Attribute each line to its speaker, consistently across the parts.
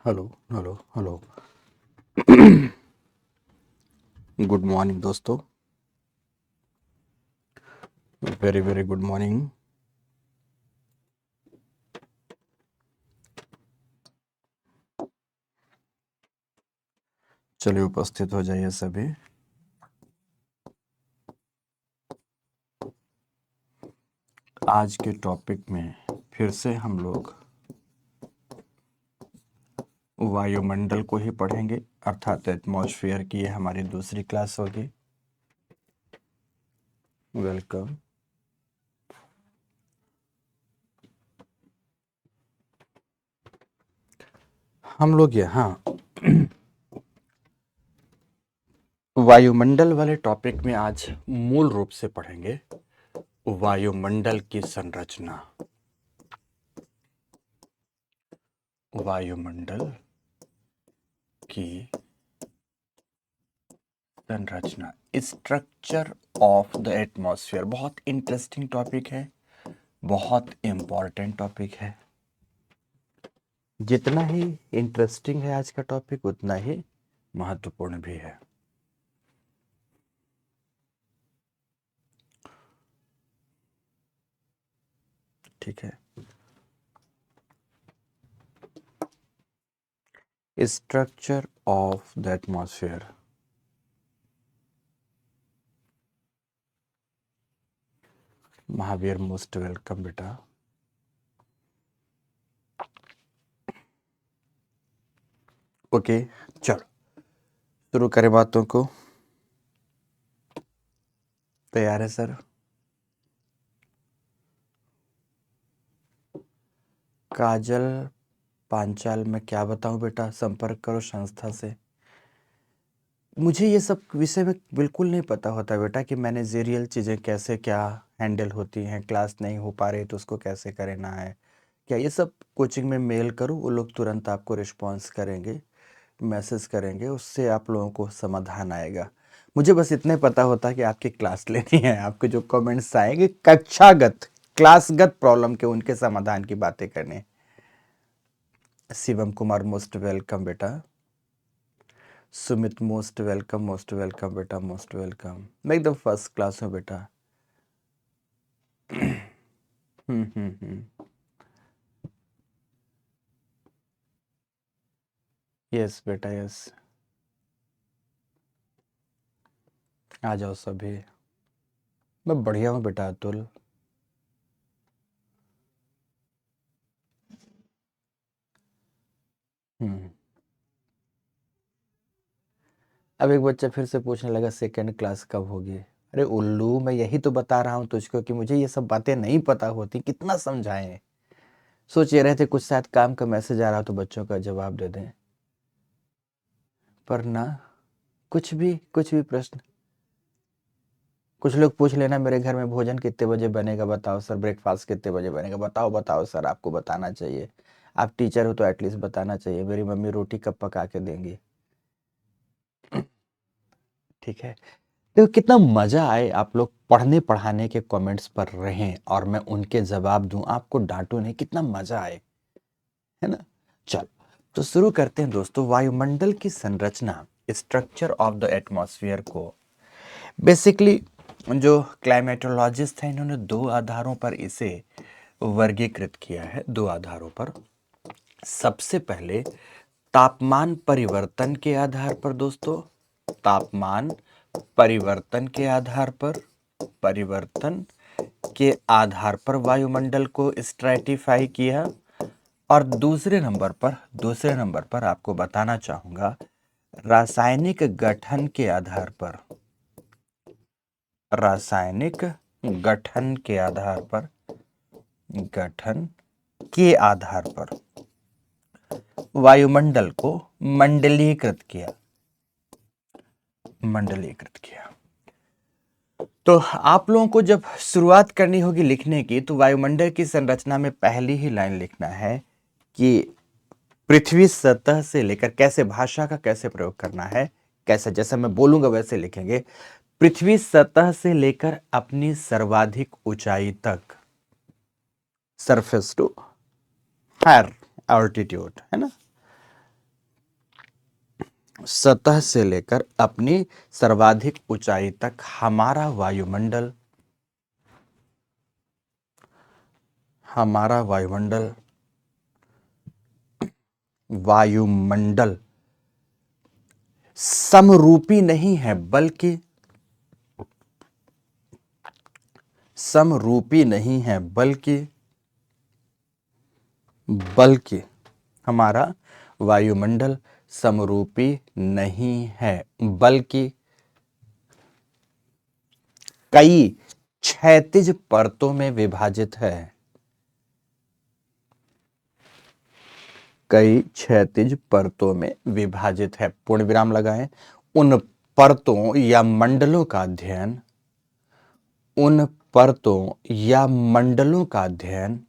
Speaker 1: Hello hello hello. Good morning दोस्तों, very very good morning. चलिए उपस्थित हो जाइए सभी। आज के टॉपिक में फिर से हम लोग वायुमंडल को ही पढ़ेंगे, अर्थात एटमॉस्फेयर की ये हमारी दूसरी क्लास होगी। वेलकम। हम लोग यहाँ वायुमंडल वाले टॉपिक में आज मूल रूप से पढ़ेंगे वायुमंडल की संरचना। वायुमंडल की संरचना, स्ट्रक्चर ऑफ द एटमॉस्फेयर। बहुत इंटरेस्टिंग टॉपिक है, बहुत इंपॉर्टेंट टॉपिक है। जितना ही इंटरेस्टिंग है आज का टॉपिक, उतना ही महत्वपूर्ण भी है। ठीक है, structure of the atmosphere. Mahavir most welcome बेटा। ओके, चलो शुरू करें बातों को। तैयार है सर? काजल पांचाल में क्या बताऊं बेटा, संपर्क करो संस्था से। मुझे ये सब विषय में बिल्कुल नहीं पता होता बेटा कि मैनेजेरियल चीज़ें कैसे क्या हैंडल होती हैं। क्लास नहीं हो पा रही तो उसको कैसे करना है, क्या ये सब कोचिंग में मेल करो, वो लोग तुरंत आपको रिस्पॉन्स करेंगे, मैसेज करेंगे, उससे आप लोगों को समाधान आएगा। मुझे बस इतना ही पता होता है कि आपकी क्लास लेनी है, आपके जो कमेंट्स आएंगे कक्षागत क्लासगत प्रॉब्लम के, उनके समाधान की बातें करने। शिवम कुमार मोस्ट वेलकम बेटा। सुमित मोस्ट वेलकम बेटा, मोस्ट वेलकम। मैं एकदम फर्स्ट क्लास हूँ बेटा। हम्म। यस बेटा यस, आ जाओ सभी। मैं बढ़िया हूँ बेटा अतुल। हम्म। अब एक बच्चा फिर से पूछने लगा सेकंड क्लास कब होगी। अरे उल्लू, मैं यही तो बता रहा हूँ तुझको कि मुझे ये सब बातें नहीं पता होती, कितना समझाएं। सोच ये रहे थे कुछ शायद काम का मैसेज आ रहा हो तो बच्चों का जवाब दे दें, पर ना, कुछ भी प्रश्न। कुछ लोग पूछ लेना मेरे घर में भोजन कितने बजे बनेगा, बताओ सर। ब्रेकफास्ट कितने बजे बनेगा, बताओ बताओ सर। आपको बताना चाहिए, आप टीचर हो तो एटलीस्ट बताना चाहिए। मेरी मम्मी रोटी कब पका के देंगी। ठीक है, देखो कितना मजा आए आप लोग पढ़ने पढ़ाने के कमेंट्स पर रहें और मैं उनके जवाब दूं, आपको डांटूं नहीं, कितना मजा आए, है ना। चल, तो शुरू करते हैं दोस्तों। वायुमंडल की संरचना, स्ट्रक्चर ऑफ द एटमॉस्फेयर को बेसिकली जो क्लाइमेटोलॉजिस्ट हैं इन्होंने दो आधारों पर इसे वर्गीकृत किया है। दो आधारों पर, सबसे पहले तापमान परिवर्तन के आधार पर दोस्तों, तापमान परिवर्तन के आधार पर, परिवर्तन के आधार पर वायुमंडल को स्ट्रैटिफाई किया। और दूसरे नंबर पर आपको बताना चाहूंगा, रासायनिक गठन के आधार पर, रासायनिक गठन के आधार पर, गठन के आधार पर वायुमंडल को मंडलीकृत किया, मंडलीकृत किया। तो आप लोगों को जब शुरुआत करनी होगी लिखने की, तो वायुमंडल की संरचना में पहली ही लाइन लिखना है कि पृथ्वी सतह से लेकर, कैसे भाषा का कैसे प्रयोग करना है, कैसे, जैसे मैं बोलूंगा वैसे लिखेंगे। पृथ्वी सतह से लेकर अपनी सर्वाधिक ऊंचाई तक, सरफेस टू हायर ऑल्टीट्यूड, है ना। सतह से लेकर अपनी सर्वाधिक ऊंचाई तक हमारा वायुमंडल, हमारा वायुमंडल, वायुमंडल समरूपी नहीं है, बल्कि समरूपी नहीं है, बल्कि हमारा वायुमंडल समरूपी नहीं है, बल्कि कई क्षैतिज परतों में विभाजित है, कई क्षैतिज परतों में विभाजित है। पूर्ण विराम लगाएं। उन परतों या मंडलों का अध्ययन, उन परतों या मंडलों का अध्ययन,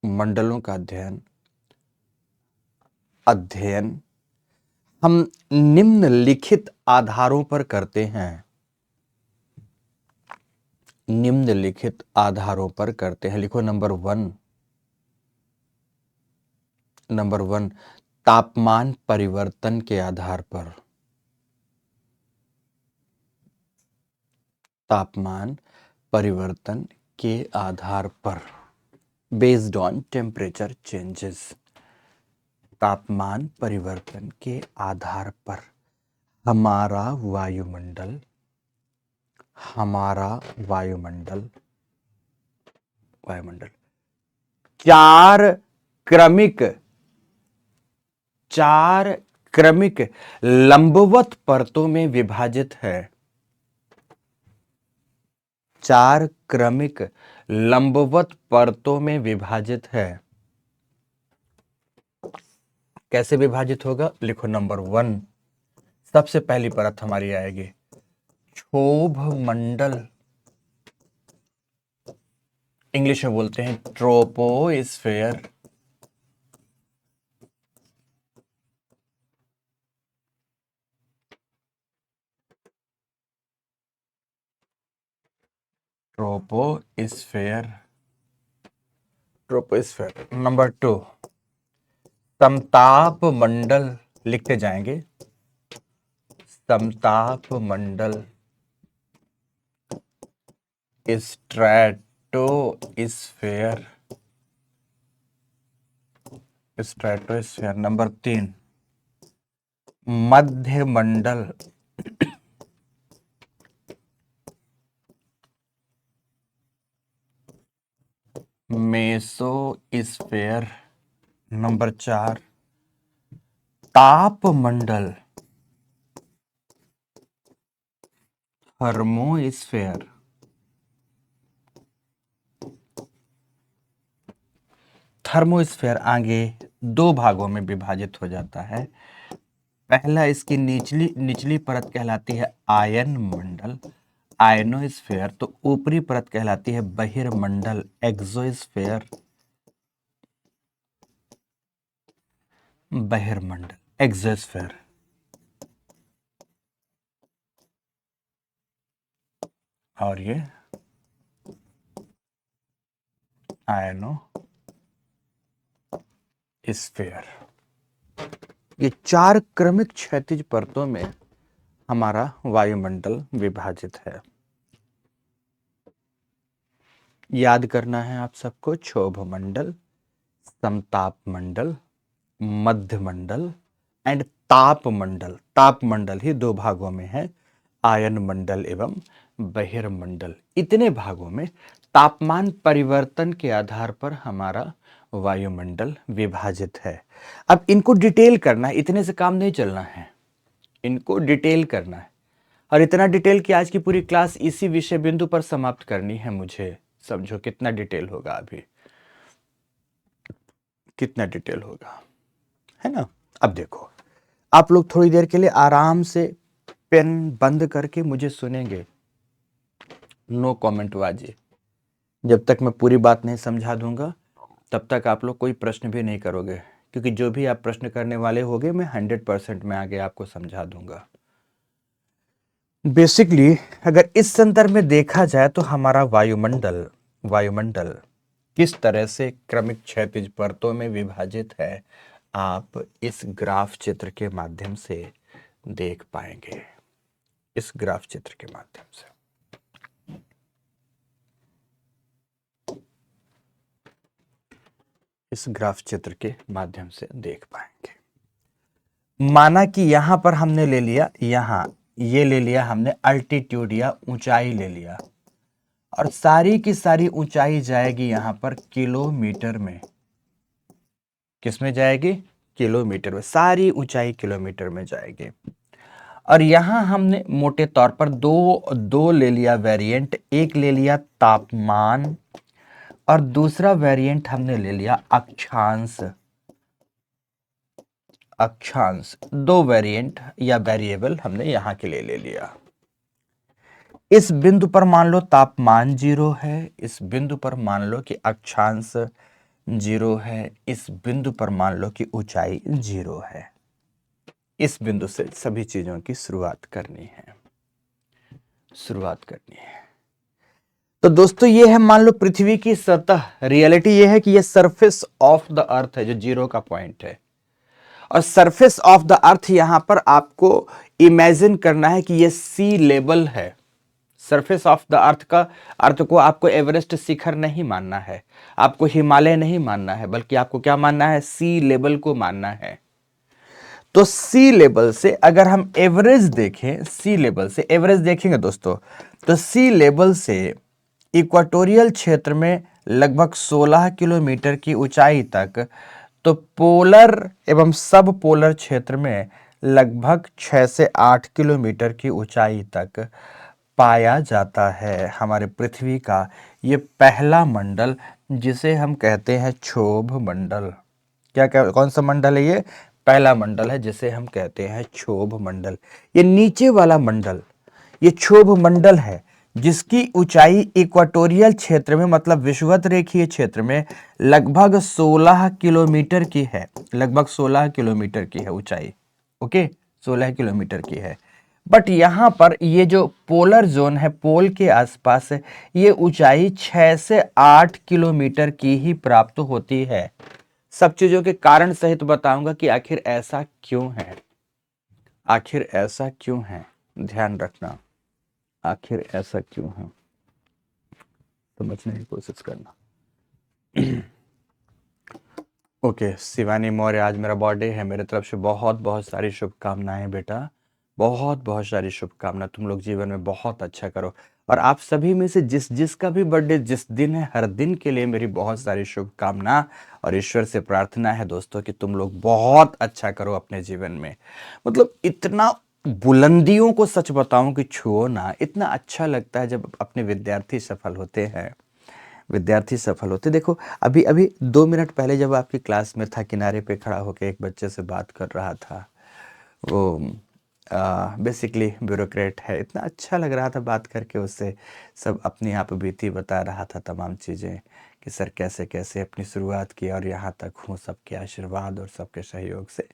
Speaker 1: मंडलों का अध्ययन हम निम्नलिखित आधारों पर करते हैं, निम्नलिखित आधारों पर करते हैं। लिखो नंबर वन, तापमान परिवर्तन के आधार पर, तापमान परिवर्तन के आधार पर, बेस्ड ऑन टेम्परेचर चेंजेस, तापमान परिवर्तन के आधार पर हमारा वायुमंडल, हमारा वायुमंडल चार क्रमिक लंबवत परतों में विभाजित है, चार क्रमिक लंबवत परतों में विभाजित है। कैसे विभाजित होगा? लिखो नंबर 1, सबसे पहली परत हमारी आएगी क्षोभ मंडल, इंग्लिश में बोलते हैं ट्रोपोस्फेयर, ट्रोपोस्फेयर। नंबर 2 समताप मंडल, लिखते जाएंगे समताप मंडल, स्ट्रेटोस्फेयर, नंबर 3 मध्य मंडल, मेसोस्फेयर, नंबर 4 ताप मंडल, थर्मोस्फेयर, थर्मोस्फेयर आगे 2 भागों में विभाजित हो जाता है। पहला इसकी निचली परत कहलाती है आयन मंडल, आयनोस्फेयर, तो ऊपरी परत कहलाती है बहिर्मंडल, एक्सोस्फेयर, बहिर्मंडल, एक्सोस्फेयर। और ये आयनोस्फेयर। ये 4 क्रमिक क्षैतिज परतों में हमारा वायुमंडल विभाजित है। याद करना है आप सबको, क्षोभ मंडल, समताप मंडल, मध्य मंडल एंड ताप मंडल। ताप मंडल ही 2 भागों में है, आयन मंडल एवं बहिर्मंडल। इतने भागों में तापमान परिवर्तन के आधार पर हमारा वायुमंडल विभाजित है। अब इनको डिटेल करना है, इतने से काम नहीं चलना है, इनको डिटेल करना है, और इतना डिटेल कि आज की पूरी क्लास इसी विषय बिंदु पर समाप्त करनी है मुझे। समझो कितना डिटेल होगा, अभी कितना डिटेल होगा, है ना। अब देखो, आप लोग थोड़ी देर के लिए आराम से पेन बंद करके मुझे सुनेंगे, नो कमेंट बाजी। जब तक मैं पूरी बात नहीं समझा दूंगा तब तक आप लोग कोई प्रश्न भी नहीं करोगे, क्योंकि जो भी आप प्रश्न करने वाले होगे मैं 100% में आगे आपको समझा दूंगा। बेसिकली अगर इस संदर्भ में देखा जाए तो हमारा वायुमंडल किस तरह से क्रमिक क्षैतिज परतों में विभाजित है, आप इस ग्राफ चित्र के माध्यम से देख पाएंगे। इस ग्राफ चित्र के माध्यम से इस ग्राफ चित्र के माध्यम से देख पाएंगे। माना कि यहां पर हमने ले लिया, यहां ये ले लिया हमने अल्टीट्यूड या ऊंचाई ले लिया, और सारी की सारी ऊंचाई जाएगी यहां पर किलोमीटर में। किस में जाएगी? किलोमीटर में। सारी ऊंचाई किलोमीटर में जाएगी। और यहां हमने मोटे तौर पर दो ले लिया वेरिएंट। एक ले लिया तापमान और दूसरा वेरिएंट हमने ले लिया अक्षांश। अक्षांश, दो वेरिएंट या वेरिएबल हमने यहां के लिए ले लिया। इस बिंदु पर मान लो तापमान 0 है, इस बिंदु पर मान लो कि अक्षांश 0 है, इस बिंदु पर मान लो कि ऊंचाई 0 है। इस बिंदु से सभी चीजों की शुरुआत करनी है। तो दोस्तों ये है, मान लो पृथ्वी की सतह। रियलिटी ये है कि ये सरफेस ऑफ द अर्थ है, जो 0 का पॉइंट है। और सरफेस ऑफ द अर्थ यहां पर आपको इमेजिन करना है कि ये सी लेवल है। सरफेस ऑफ द अर्थ का अर्थ को आपको एवरेस्ट शिखर नहीं मानना है, आपको हिमालय नहीं मानना है, बल्कि आपको क्या मानना है? सी लेवल को मानना है। तो सी लेवल से अगर हम एवरेज देखें, सी लेवल से एवरेज देखेंगे दोस्तों, तो सी लेवल से इक्वाटोरियल क्षेत्र में लगभग 16 किलोमीटर की ऊंचाई तक, तो पोलर एवं सब पोलर क्षेत्र में लगभग 6 से 8 किलोमीटर की ऊंचाई तक पाया जाता है हमारे पृथ्वी का ये पहला मंडल, जिसे हम कहते हैं क्षोभ मंडल। कौन सा मंडल है ये? पहला मंडल है, जिसे हम कहते हैं क्षोभ मंडल। ये नीचे वाला मंडल ये क्षोभ मंडल है, जिसकी ऊंचाई इक्वाटोरियल क्षेत्र में, मतलब विषुवत रेखीय क्षेत्र में लगभग 16 किलोमीटर की है। लगभग 16 किलोमीटर की है ऊंचाई। ओके, 16 किलोमीटर की है। बट यहां पर ये जो पोलर जोन है, पोल के आसपास है, ये ऊंचाई 6 से 8 किलोमीटर की ही प्राप्त होती है। सब चीजों के कारण सहित बताऊंगा कि आखिर ऐसा क्यों है। आखिर ऐसा क्यों है, ध्यान रखना। आखिर ऐसा क्यों है, समझने की कोशिश करना। ओके, शिवानी मौर्य, आज मेरा बर्थडे है, मेरे तरफ से बहुत बहुत सारी शुभकामनाएं बेटा, बहुत बहुत सारी शुभकामनाएं। तुम लोग जीवन में बहुत अच्छा करो, और आप सभी में से जिसका भी बर्थडे जिस दिन है, हर दिन के लिए मेरी बहुत सारी शुभकामना और ईश्वर से प्रार्थना है दोस्तों कि तुम लोग बहुत अच्छा करो अपने जीवन में। मतलब इतना बुलंदियों को सच बताऊं कि छुओ ना, इतना अच्छा लगता है जब अपने विद्यार्थी सफल होते हैं। विद्यार्थी सफल होते, देखो अभी अभी 2 मिनट पहले जब आपकी क्लास में था, किनारे पे खड़ा होकर एक बच्चे से बात कर रहा था। वो बेसिकली ब्यूरोक्रेट है, इतना अच्छा लग रहा था बात करके उससे। सब अपनी आप बीती बता रहा था, तमाम चीज़ें कि सर कैसे कैसे अपनी शुरुआत की और यहाँ तक हूँ, सबके आशीर्वाद और सबके सहयोग से।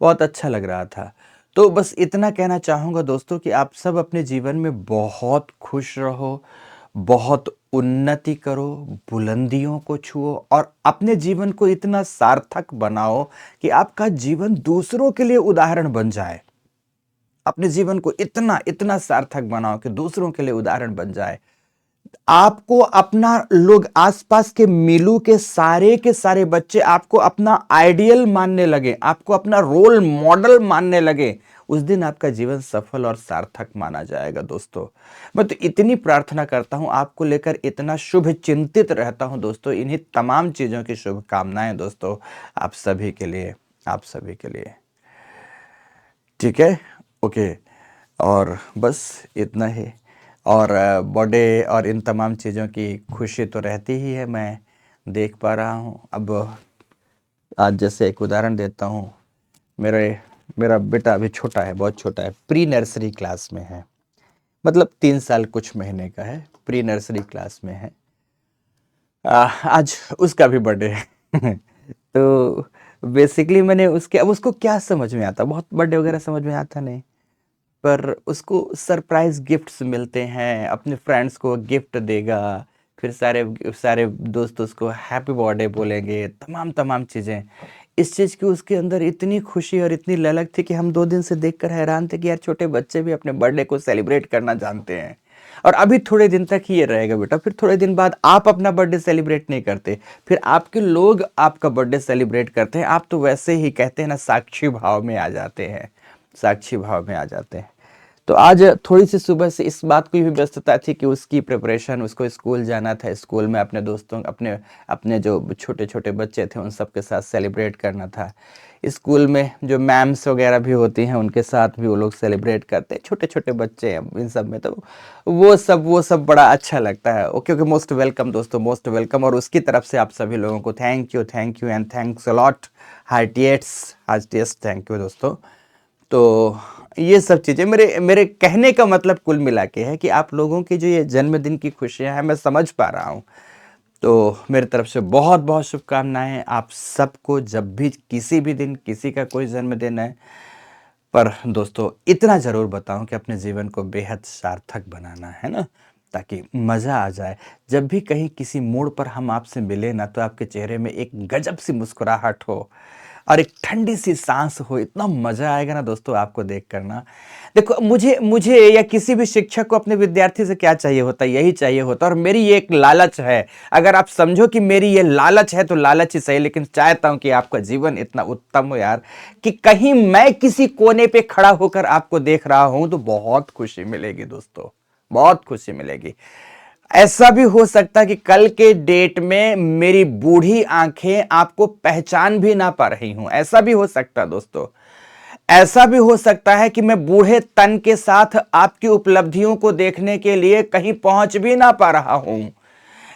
Speaker 1: बहुत अच्छा लग रहा था। तो बस इतना कहना चाहूँगा दोस्तों कि आप सब अपने जीवन में बहुत खुश रहो, बहुत उन्नति करो, बुलंदियों को छुओ और अपने जीवन को इतना सार्थक बनाओ कि आपका जीवन दूसरों के लिए उदाहरण बन जाए। अपने जीवन को इतना इतना सार्थक बनाओ कि दूसरों के लिए उदाहरण बन जाए। आपको अपना लोग आसपास के सारे बच्चे आपको अपना आइडियल मानने लगे, आपको अपना रोल मॉडल मानने लगे, उस दिन आपका जीवन सफल और सार्थक माना जाएगा दोस्तों। मैं तो इतनी प्रार्थना करता हूं, आपको लेकर इतना शुभ चिंतित रहता हूं दोस्तों। इन्हीं तमाम चीजों की शुभकामनाएं दोस्तों आप सभी के लिए, आप सभी के लिए। ठीक है, ओके, और बस इतना ही। और बर्थडे और इन तमाम चीज़ों की खुशी तो रहती ही है, मैं देख पा रहा हूँ। अब आज जैसे एक उदाहरण देता हूँ, मेरा बेटा अभी छोटा है, बहुत छोटा है, प्री नर्सरी क्लास में है, मतलब 3 साल कुछ महीने का है, प्री नर्सरी क्लास में है। आज उसका भी बर्थडे है। तो बेसिकली मैंने अब उसको क्या समझ में आता, बहुत बर्थडे वगैरह समझ में आता नहीं, पर उसको सरप्राइज गिफ्ट्स मिलते हैं, अपने फ्रेंड्स को गिफ्ट देगा, फिर सारे सारे दोस्त उसको हैप्पी बर्थडे बोलेंगे, तमाम तमाम चीज़ें। इस चीज़ की उसके अंदर इतनी खुशी और इतनी ललक थी कि हम 2 दिन से देखकर हैरान थे कि यार छोटे बच्चे भी अपने बर्थडे को सेलिब्रेट करना जानते हैं। और अभी थोड़े दिन तक ही ये रहेगा बेटा, फिर थोड़े दिन बाद आप अपना बर्थडे सेलिब्रेट नहीं करते, फिर आपके लोग आपका बर्थडे सेलिब्रेट करते हैं, आप तो वैसे ही कहते हैं ना साक्षी भाव में आ जाते हैं, साक्षी भाव में आ जाते हैं। तो आज थोड़ी सी सुबह से इस बात की भी व्यस्तता थी कि उसकी प्रिपरेशन, उसको स्कूल जाना था, स्कूल में अपने दोस्तों अपने अपने जो छोटे छोटे बच्चे थे उन सब के साथ सेलिब्रेट करना था। स्कूल में जो मैम्स वगैरह भी होती हैं उनके साथ भी वो लोग सेलिब्रेट करते हैं, छोटे छोटे बच्चे हैं इन सब में, तो वो सब बड़ा अच्छा लगता है। ओके ओके, मोस्ट वेलकम दोस्तों, मोस्ट वेलकम। और उसकी तरफ से आप सभी लोगों को thank you and thanks a lot. Heartiest thank you दोस्तों। तो ये सब चीज़ें मेरे मेरे कहने का मतलब कुल मिला के है कि आप लोगों की जो ये जन्मदिन की खुशियां हैं मैं समझ पा रहा हूँ। तो मेरी तरफ से बहुत बहुत शुभकामनाएं आप सबको, जब भी किसी भी दिन किसी का कोई जन्मदिन है। पर दोस्तों इतना ज़रूर बताऊं कि अपने जीवन को बेहद सार्थक बनाना है ना, ताकि मज़ा आ जाए। जब भी कहीं किसी मोड़ पर हम आपसे मिले ना, तो आपके चेहरे में एक गजब सी मुस्कुराहट हो और एक ठंडी सी सांस हो, इतना मज़ा आएगा ना दोस्तों आपको देख कर ना। देखो, मुझे मुझे या किसी भी शिक्षक को अपने विद्यार्थी से क्या चाहिए होता है, यही चाहिए होता है। और मेरी ये एक लालच है, अगर आप समझो कि मेरी ये लालच है तो लालच ही सही, लेकिन चाहता हूं कि आपका जीवन इतना उत्तम हो यार, कि कहीं मैं किसी कोने पे खड़ा होकर आपको देख रहा हूं तो बहुत खुशी मिलेगी दोस्तों, बहुत खुशी मिलेगी। ऐसा भी हो सकता है कि कल के डेट में मेरी बूढ़ी आंखें आपको पहचान भी ना पा रही हूं, ऐसा भी हो सकता है दोस्तों। ऐसा भी हो सकता है कि मैं बूढ़े तन के साथ आपकी उपलब्धियों को देखने के लिए कहीं पहुंच भी ना पा रहा हूं,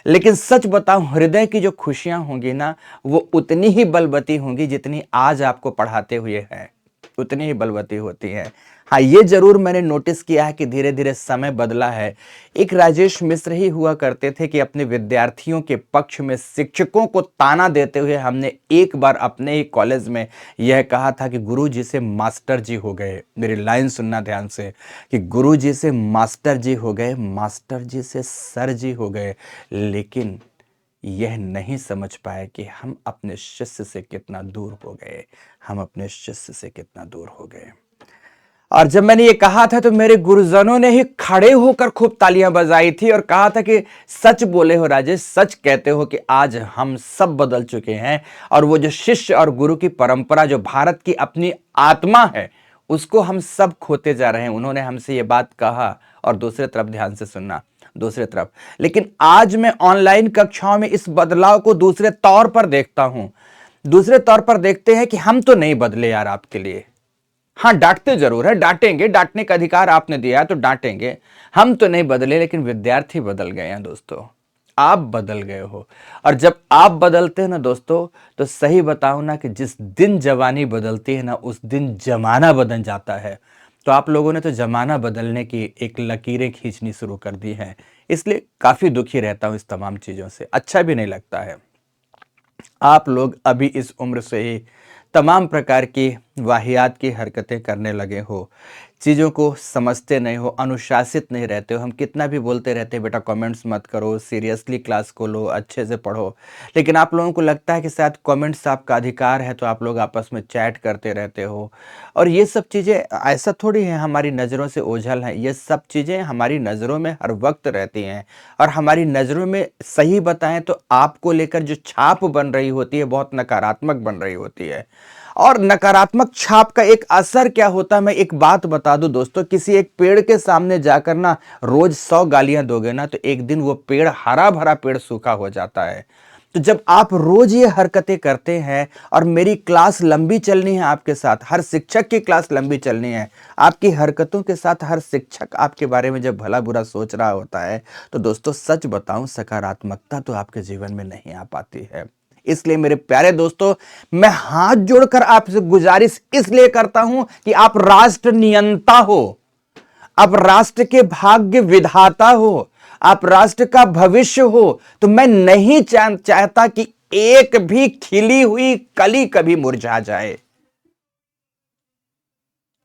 Speaker 1: लेकिन सच बताऊं, हृदय की जो खुशियां होंगी ना, वो उतनी ही बलवती होंगी जितनी आज आपको पढ़ाते हुए है, उतनी ही बलवती होती है। हाँ, ये जरूर मैंने नोटिस किया है कि धीरे धीरे समय बदला है। एक राजेश मिश्र ही हुआ करते थे कि अपने विद्यार्थियों के पक्ष में शिक्षकों को ताना देते हुए हमने एक बार अपने ही कॉलेज में यह कहा था कि गुरुजी से मास्टर जी हो गए। मेरी लाइन सुनना ध्यान से, कि गुरुजी से मास्टर जी हो गए, मास्टर जी से सर जी हो गए, लेकिन यह नहीं समझ पाए कि हम अपने शिष्य से कितना दूर हो गए, हम अपने शिष्य से कितना दूर हो गए। और जब मैंने ये कहा था तो मेरे गुरुजनों ने ही खड़े होकर खूब तालियां बजाई थी और कहा था कि सच बोले हो राजेश, सच कहते हो कि आज हम सब बदल चुके हैं, और वो जो शिष्य और गुरु की परंपरा जो भारत की अपनी आत्मा है उसको हम सब खोते जा रहे हैं। उन्होंने हमसे ये बात कहा। और दूसरे तरफ ध्यान से सुनना, दूसरे तरफ, लेकिन आज मैं ऑनलाइन कक्षाओं में इस बदलाव को दूसरे तौर पर देखता हूं। दूसरे तौर पर देखते हैं कि हम तो नहीं बदले यार आपके लिए। हाँ, डांटते जरूर है, डांटेंगे, डांटने का अधिकार आपने दिया है तो डांटेंगे। हम तो नहीं बदले, लेकिन विद्यार्थी बदल गए हैं दोस्तों, आप बदल गए हो। और जब आप बदलते हैं ना दोस्तों, तो सही बताऊं ना कि जिस दिन जवानी बदलती है ना, उस दिन जमाना बदल जाता है। तो आप लोगों ने तो जमाना बदलने की एक लकीरें खींचनी शुरू कर दी हैं, इसलिए काफी दुखी रहता हूं इस तमाम चीजों से, अच्छा भी नहीं लगता है। आप लोग अभी इस उम्र से ही तमाम प्रकार की वाहियात की हरकतें करने लगे हो, चीज़ों को समझते नहीं हो, अनुशासित नहीं रहते हो। हम कितना भी बोलते रहते हैं बेटा कमेंट्स मत करो, सीरियसली क्लास को लो, अच्छे से पढ़ो, लेकिन आप लोगों को लगता है कि शायद कमेंट्स आपका अधिकार है तो आप लोग आपस में चैट करते रहते हो। और ये सब चीज़ें ऐसा थोड़ी है हमारी नज़रों से ओझल हैं, ये सब चीज़ें हमारी नज़रों में हर वक्त रहती हैं। और हमारी नज़रों में सही बताएं तो आपको लेकर जो छाप बन रही होती है बहुत नकारात्मक बन रही होती है। और नकारात्मक छाप का एक असर क्या होता है, मैं एक बात बता दूं दोस्तों, किसी एक पेड़ के सामने जाकर ना रोज 100 गालियां दोगे ना, तो एक दिन वो पेड़ हरा भरा पेड़ सूखा हो जाता है। तो जब आप रोज ये हरकतें करते हैं, और मेरी क्लास लंबी चलनी है आपके साथ, हर शिक्षक की क्लास लंबी चलनी है, आपकी हरकतों के साथ हर शिक्षक आपके बारे में जब भला बुरा सोच रहा होता है, तो दोस्तों सच बताऊं, सकारात्मकता तो आपके जीवन में नहीं आ पाती है। इसलिए मेरे प्यारे दोस्तों, मैं हाथ जोड़कर आपसे गुजारिश इसलिए करता हूं कि आप राष्ट्र नियंता हो, आप राष्ट्र के भाग्य विधाता हो, आप राष्ट्र का भविष्य हो। तो मैं नहीं चाहता कि एक भी खिली हुई कली कभी मुरझा जाए।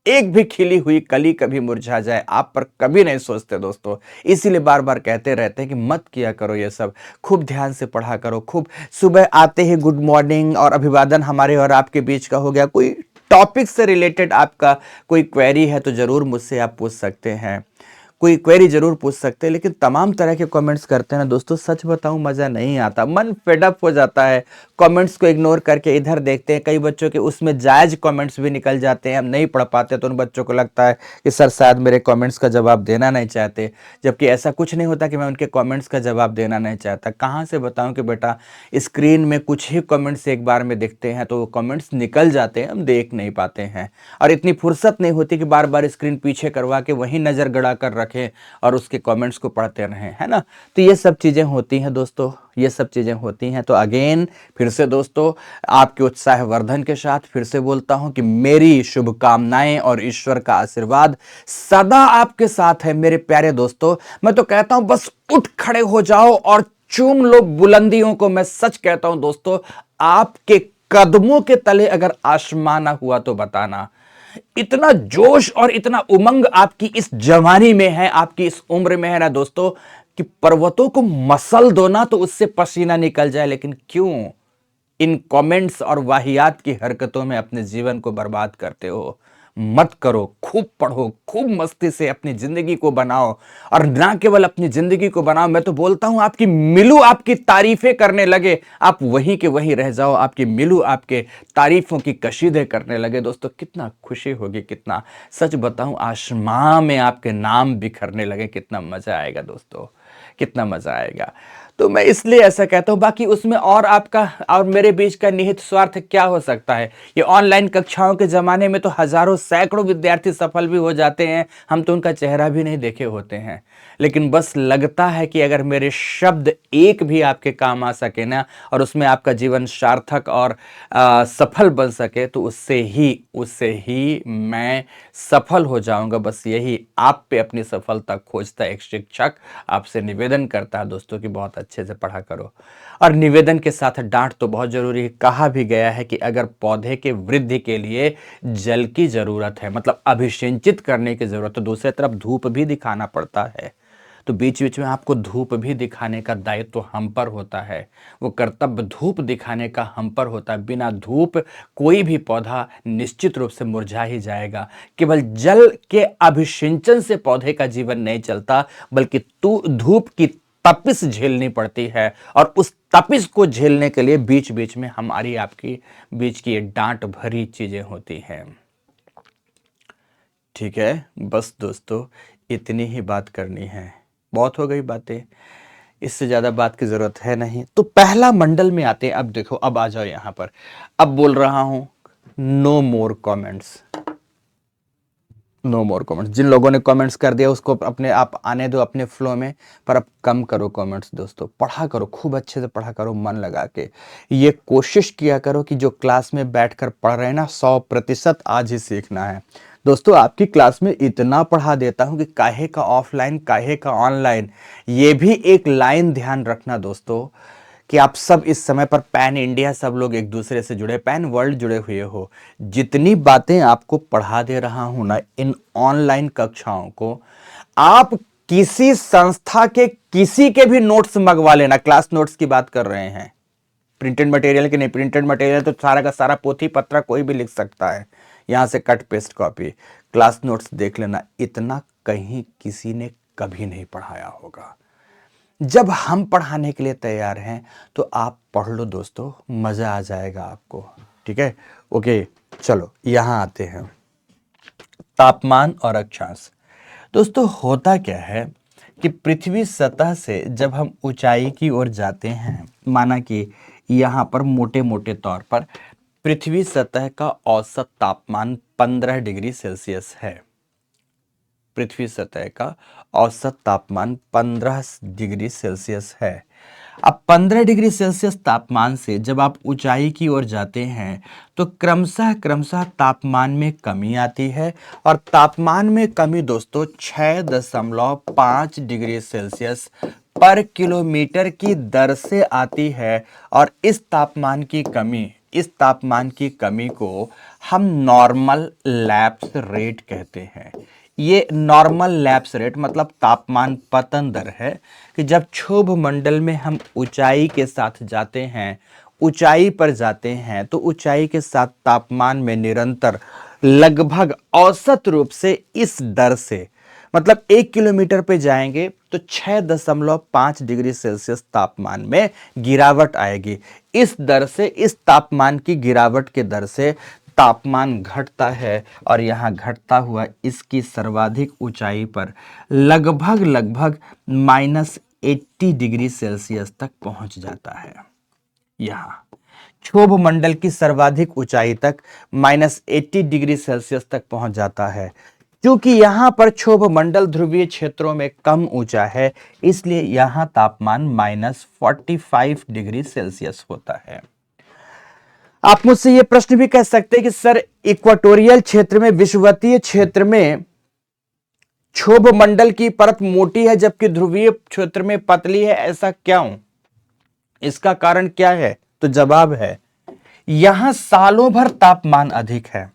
Speaker 1: एक भी खिली हुई कली कभी मुरझा जाए, आप पर कभी नहीं सोचते दोस्तों। इसीलिए बार बार कहते रहते हैं कि मत किया करो ये सब, खूब ध्यान से पढ़ा करो, खूब सुबह आते ही गुड मॉर्निंग और अभिवादन हमारे और आपके बीच का हो गया। कोई टॉपिक से रिलेटेड आपका कोई क्वेरी है तो जरूर मुझसे आप पूछ सकते हैं, कोई क्वेरी जरूर पूछ सकते हैं। लेकिन तमाम तरह के कमेंट्स करते हैं ना दोस्तों, सच बताऊं मजा नहीं आता, मन फेडअप हो जाता है। कमेंट्स को इग्नोर करके इधर देखते हैं, कई बच्चों के उसमें जायज कमेंट्स भी निकल जाते हैं, हम नहीं पढ़ पाते तो उन बच्चों को लगता है कि सर शायद मेरे कमेंट्स का जवाब देना नहीं चाहते, जबकि ऐसा कुछ नहीं होता कि मैं उनके कमेंट्स का जवाब देना नहीं चाहता। कहाँ से बताऊं कि बेटा स्क्रीन में कुछ ही कमेंट्स एक बार में दिखते हैं तो वो कमेंट्स निकल जाते हैं, हम देख नहीं पाते हैं, और इतनी फुर्सत नहीं होती कि बार बार स्क्रीन पीछे करवा के वहीं नजर गड़ा कर रखें और उसके कमेंट्स को पढ़ते रहें, है ना। तो ये सब चीजें होती हैं दोस्तों, ये सब चीजें होती हैं। तो अगेन फिर से दोस्तों आपके उत्साह वर्धन के साथ फिर से बोलता हूं कि मेरी शुभकामनाएं और ईश्वर का आशीर्वाद सदा आपके साथ है मेरे प्यारे दोस्तों। मैं तो कहता हूं बस उठ खड़े हो जाओ और चूम लो बुलंदियों को। मैं सच कहता हूं दोस्तों, आपके कदमों के तले अगर आसमान ना हुआ तो बताना। इतना जोश और इतना उमंग आपकी इस जवानी में है, आपकी इस उम्र में है ना दोस्तों, कि पर्वतों को मसल दो ना तो उससे पसीना निकल जाए, लेकिन क्यों इन कमेंट्स और वाहियात की हरकतों में अपने जीवन को बर्बाद करते हो। मत करो, खूब पढ़ो, खूब मस्ती से अपनी जिंदगी को बनाओ, और ना केवल अपनी जिंदगी को बनाओ, मैं तो बोलता हूं आपकी मिलू आपकी तारीफें करने लगे, आप वहीं के वहीं रह जाओ, आपकी मिलू आपके तारीफों की कशीदे करने लगे दोस्तों, कितना खुशी होगी, कितना, सच बताऊं आसमां में आपके नाम बिखरने लगे, कितना मजा आएगा दोस्तों, कितना मजा आएगा। तो मैं इसलिए ऐसा कहता हूं, बाकी उसमें और आपका और मेरे बीच का निहित स्वार्थ क्या हो सकता है। ये ऑनलाइन कक्षाओं के जमाने में तो हजारों सैकड़ों विद्यार्थी सफल भी हो जाते हैं, हम तो उनका चेहरा भी नहीं देखे होते हैं, लेकिन बस लगता है कि अगर मेरे शब्द एक भी आपके काम आ सके ना, और उसमें आपका जीवन सार्थक और सफल बन सके, तो उससे ही मैं सफल हो जाऊंगा। बस यही आप पे अपनी सफलता खोजता एक शिक्षक आपसे निवेदन करता है दोस्तों कि बहुत अच्छे से पढ़ा करो। और निवेदन के साथ डांट तो बहुत जरूरी है। कहा भी गया है कि अगर पौधे के वृद्धि के लिए जल की जरूरत है, मतलब अभिसिंचित करने की जरूरत, तो दूसरी तरफ धूप भी दिखाना पड़ता है। तो बीच बीच में आपको धूप भी दिखाने का दायित्व तो हम पर होता है, वो कर्तव्य धूप दिखाने का हम पर होता है। बिना धूप कोई भी पौधा निश्चित रूप से मुरझा ही जाएगा। केवल जल के अभिसिंचन से पौधे का जीवन नहीं चलता, बल्कि धूप की तपिश झेलनी पड़ती है, और उस तपिश को झेलने के लिए बीच बीच में हमारी आपकी बीच की ये डांट भरी चीजें होती हैं। ठीक है, बस दोस्तों इतनी ही बात करनी है, बहुत हो गई बातें, इससे ज्यादा बात की जरूरत है नहीं। तो पहला मंडल में आते हैं। अब देखो, अब आ जाओ यहां पर। अब बोल रहा हूं नो मोर कमेंट्स, नो मोर कमेंट्स। जिन लोगों ने कमेंट्स कर दिया उसको अपने आप आने दो अपने फ्लो में, पर अब कम करो कमेंट्स दोस्तों। पढ़ा करो, खूब अच्छे से पढ़ा करो, मन लगा के। ये कोशिश किया करो कि जो क्लास में बैठकर पढ़ रहे हैं ना, 100% आज ही सीखना है दोस्तों। आपकी क्लास में इतना पढ़ा देता हूं कि काहे का ऑफलाइन, काहे का ऑनलाइन। ये भी एक लाइन ध्यान रखना दोस्तों कि आप सब इस समय पर पैन इंडिया सब लोग एक दूसरे से जुड़े, पैन वर्ल्ड जुड़े हुए हो। जितनी बातें आपको पढ़ा दे रहा हूं ना इन ऑनलाइन कक्षाओं को, आप किसी संस्था के किसी के भी नोट्स मंगवा लेना। क्लास नोट्स की बात कर रहे हैं, प्रिंटेड मटेरियल की नहीं। प्रिंटेड मटेरियल तो सारा का सारा पोथी पत्रा कोई भी लिख सकता है, यहां से cut paste copy. Class notes देख लेना, इतना कहीं किसी ने कभी नहीं पढ़ाया होगा। जब हम पढ़ाने के लिए तैयार हैं तो आप पढ़ लो दोस्तों, मजा आ जाएगा आपको। ठीक है, ओके, चलो यहां आते हैं, तापमान और अक्षांश। दोस्तों होता क्या है कि पृथ्वी सतह से जब हम ऊंचाई की ओर जाते हैं, माना कि यहां पर मोटे मोटे तौर पर पृथ्वी सतह का औसत तापमान 15 डिग्री सेल्सियस है। पृथ्वी सतह का औसत तापमान 15 डिग्री सेल्सियस है। अब 15 डिग्री सेल्सियस तापमान से जब आप ऊंचाई की ओर जाते हैं तो क्रमशः क्रमशः तापमान में कमी आती है, और तापमान में कमी दोस्तों 6.5 डिग्री सेल्सियस पर किलोमीटर की दर से आती है। और इस तापमान की कमी इस तापमान की कमी को हम नॉर्मल लैप्स रेट कहते हैं। ये नॉर्मल लैप्स रेट मतलब तापमान पतन दर है कि जब क्षोभ मंडल में हम ऊंचाई के साथ जाते हैं, ऊंचाई पर जाते हैं, तो ऊंचाई के साथ तापमान में निरंतर लगभग औसत रूप से इस दर से, मतलब 1 किलोमीटर पे जाएंगे तो 6.5 डिग्री सेल्सियस तापमान में गिरावट आएगी। इस दर से, इस तापमान की गिरावट के दर से तापमान घटता है और यहां घटता हुआ इसकी सर्वाधिक ऊंचाई पर लगभग लगभग -80 डिग्री सेल्सियस तक पहुंच जाता है। यहां क्षोभ मंडल की सर्वाधिक ऊंचाई तक -80 डिग्री सेल्सियस तक पहुंच जाता है। क्योंकि यहां पर क्षोभ मंडल ध्रुवीय क्षेत्रों में कम ऊंचा है, इसलिए यहां तापमान -45 डिग्री सेल्सियस होता है। आप मुझसे यह प्रश्न भी कह सकते हैं कि सर, इक्वेटोरियल क्षेत्र में, विषुवतीय क्षेत्र में क्षोभ मंडल की परत मोटी है जबकि ध्रुवीय क्षेत्र में पतली है, ऐसा क्यों? इसका कारण क्या है? तो जवाब है, यहां सालों भर तापमान अधिक है।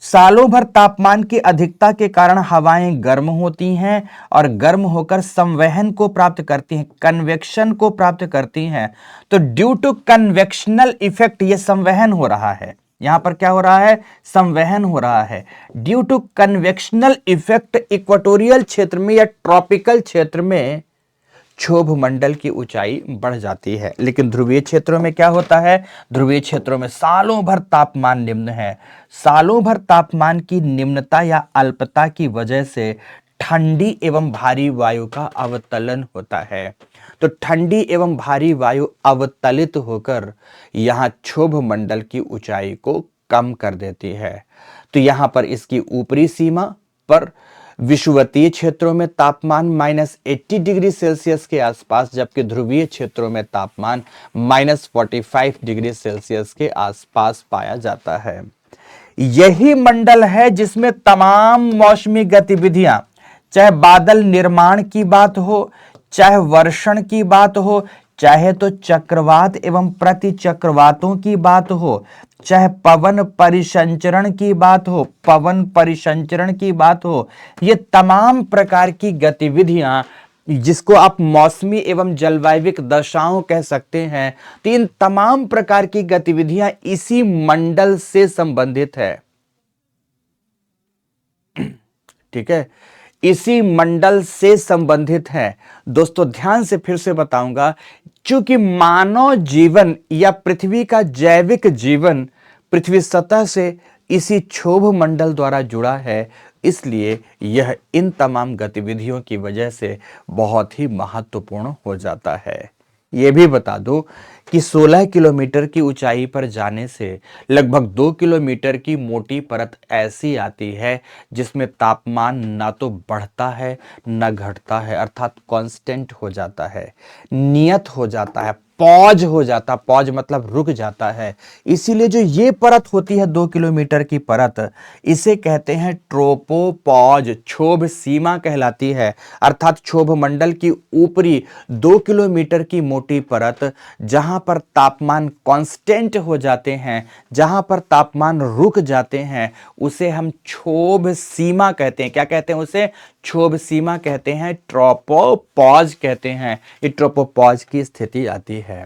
Speaker 1: सालों भर तापमान की अधिकता के कारण हवाएं गर्म होती हैं और गर्म होकर संवहन को प्राप्त करती हैं, कन्वेक्शन को प्राप्त करती हैं। तो ड्यू टू कन्वेक्शनल इफेक्ट ये संवहन हो रहा है। यहां पर क्या हो रहा है? संवहन हो रहा है। Due to convectional effect equatorial क्षेत्र में या ट्रॉपिकल क्षेत्र में क्षोभ मंडल की ऊंचाई बढ़ जाती है। लेकिन ध्रुवीय क्षेत्रों में क्या होता है? ध्रुवीय क्षेत्रों में सालों भर तापमान निम्न है। सालों भर तापमान की निम्नता या अल्पता की वजह से ठंडी एवं भारी वायु का अवतलन होता है। तो ठंडी एवं भारी वायु अवतलित होकर यहां क्षोभ मंडल की ऊंचाई को कम कर देती है। तो यहां पर इसकी ऊपरी सीमा पर विषुवतीय क्षेत्रों में तापमान -80 डिग्री सेल्सियस के आसपास, जबकि ध्रुवीय क्षेत्रों में तापमान -45 डिग्री सेल्सियस के आसपास पाया जाता है। यही मंडल है जिसमें तमाम मौसमी गतिविधियां, चाहे बादल निर्माण की बात हो, चाहे वर्षण की बात हो, चाहे तो चक्रवात एवं प्रतिचक्रवातों की बात हो, चाहे पवन परिसंचरण की बात हो, पवन परिसंचरण की बात हो, ये तमाम प्रकार की गतिविधियां, जिसको आप मौसमी एवं जलवायविक दशाओं कह सकते हैं, तो इन तमाम प्रकार की गतिविधियां इसी मंडल से संबंधित है। ठीक है, इसी मंडल से संबंधित है। दोस्तों ध्यान से फिर से बताऊंगा, चूंकि मानव जीवन या पृथ्वी का जैविक जीवन पृथ्वी सतह से इसी क्षोभ मंडल द्वारा जुड़ा है, इसलिए यह इन तमाम गतिविधियों की वजह से बहुत ही महत्वपूर्ण हो जाता है। यह भी बता दूं कि 16 किलोमीटर की ऊंचाई पर जाने से लगभग 2 किलोमीटर की मोटी परत ऐसी आती है जिसमें तापमान ना तो बढ़ता है न घटता है, अर्थात कांस्टेंट हो जाता है, नियत हो जाता है, पॉज हो जाता, पॉज मतलब रुक जाता है। इसीलिए जो ये परत होती है 2 किलोमीटर की परत, इसे कहते हैं ट्रोपोपॉज, क्षोभ सीमा कहलाती है। अर्थात क्षोभ मंडल की ऊपरी 2 किलोमीटर की मोटी परत, जहां पर तापमान कांस्टेंट हो जाते हैं, जहां पर तापमान रुक जाते हैं, उसे हम क्षोभ सीमा कहते हैं। क्या कहते हैं उसे? क्षोभ सीमा कहते हैं, ट्रोपोपॉज कहते हैं। ये ट्रोपोपॉज की स्थिति आती है।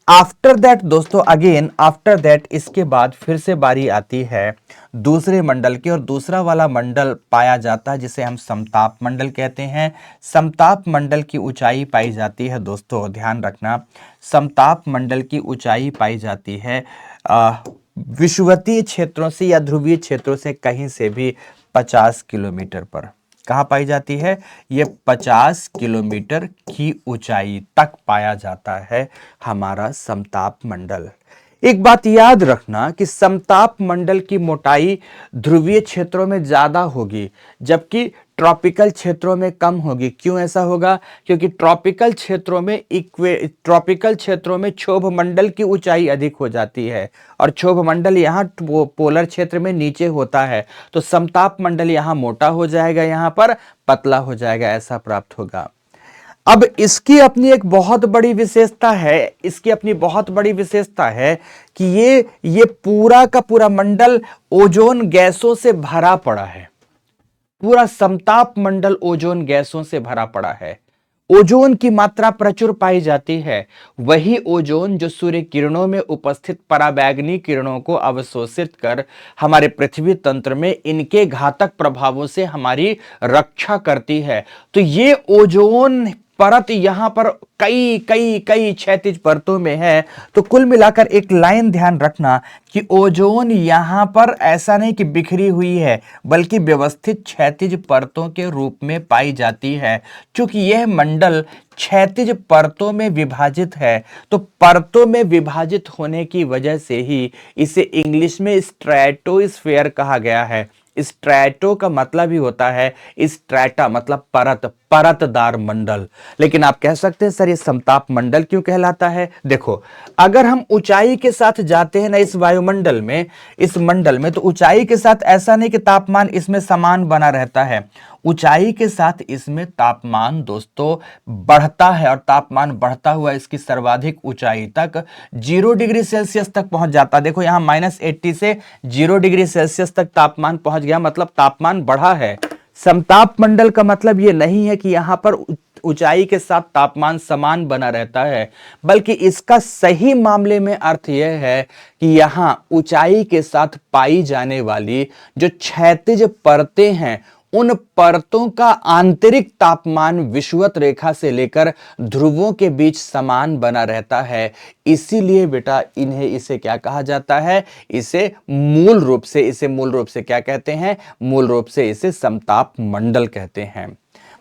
Speaker 1: आफ्टर दैट दोस्तों, अगेन आफ्टर दैट, इसके बाद फिर से बारी आती है दूसरे मंडल की, और दूसरा वाला मंडल पाया जाता है जिसे हम समताप मंडल कहते हैं। समताप मंडल की ऊंचाई पाई जाती है, दोस्तों ध्यान रखना, समताप मंडल की ऊंचाई पाई जाती है विषुवतीय क्षेत्रों से या ध्रुवीय क्षेत्रों से कहीं से भी 50 किलोमीटर पर। कहाँ पाई जाती है? ये 50 किलोमीटर की ऊंचाई तक पाया जाता है हमारा समताप मंडल। एक बात याद रखना कि समताप मंडल की मोटाई ध्रुवीय क्षेत्रों में ज्यादा होगी जबकि ट्रॉपिकल क्षेत्रों में कम होगी। क्यों ऐसा होगा? क्योंकि ट्रॉपिकल क्षेत्रों में क्षोभ मंडल की ऊंचाई अधिक हो जाती है और क्षोभ मंडल यहाँ पोलर क्षेत्र में नीचे होता है, तो समताप मंडल यहाँ मोटा हो जाएगा, यहाँ पर पतला हो जाएगा, ऐसा प्राप्त होगा। अब इसकी अपनी एक बहुत बड़ी विशेषता है, इसकी अपनी बहुत बड़ी विशेषता है कि ये पूरा का पूरा मंडल ओजोन गैसों से भरा पड़ा है। पूरा समताप मंडल ओजोन गैसों से भरा पड़ा है। ओजोन की मात्रा प्रचुर पाई जाती है। वही ओजोन जो सूर्य किरणों में उपस्थित पराबैंगनी किरणों को अवशोषित कर हमारे पृथ्वी तंत्र में इनके घातक प्रभावों से हमारी रक्षा करती है। तो ये ओजोन परत यहां पर कई कई कई क्षैतिज परतों में है। तो कुल मिलाकर एक लाइन ध्यान रखना कि ओजोन यहां पर ऐसा नहीं कि बिखरी हुई है, बल्कि व्यवस्थित क्षैतिज परतों के रूप में पाई जाती है। क्योंकि यह मंडल क्षैतिज परतों में विभाजित है, तो परतों में विभाजित होने की वजह से ही इसे इंग्लिश में स्ट्रेटोस्फेयर कहा गया है। स्ट्रैटो का मतलब ही होता है स्ट्रैटा, मतलब परत, परतदार मंडल। लेकिन आप कह सकते हैं सर ये समताप मंडल क्यों कहलाता है? देखो, अगर हम ऊंचाई के साथ जाते हैं ना इस वायुमंडल में, इस मंडल में, तो ऊंचाई के साथ ऐसा नहीं कि तापमान इसमें समान बना रहता है। ऊंचाई के साथ इसमें तापमान दोस्तों बढ़ता है, और तापमान बढ़ता हुआ इसकी सर्वाधिक ऊंचाई तक 0 डिग्री सेल्सियस तक पहुंच जाता है। देखो यहां -80 से 0 डिग्री सेल्सियस तक तापमान पहुंच गया, मतलब तापमान बढ़ा है। समताप मंडल का मतलब यह नहीं है कि यहां पर ऊंचाई के साथ तापमान समान बना रहता है, बल्कि इसका सही मामले में अर्थ यह है कि यहां ऊंचाई के साथ पाई जाने वाली जो क्षैतिज परतें हैं, उन परतों का आंतरिक तापमान विषुवत रेखा से लेकर ध्रुवों के बीच समान बना रहता है। इसीलिए बेटा इसे क्या कहा जाता है? इसे मूल रूप से क्या कहते हैं? मूल रूप से इसे समताप मंडल कहते हैं।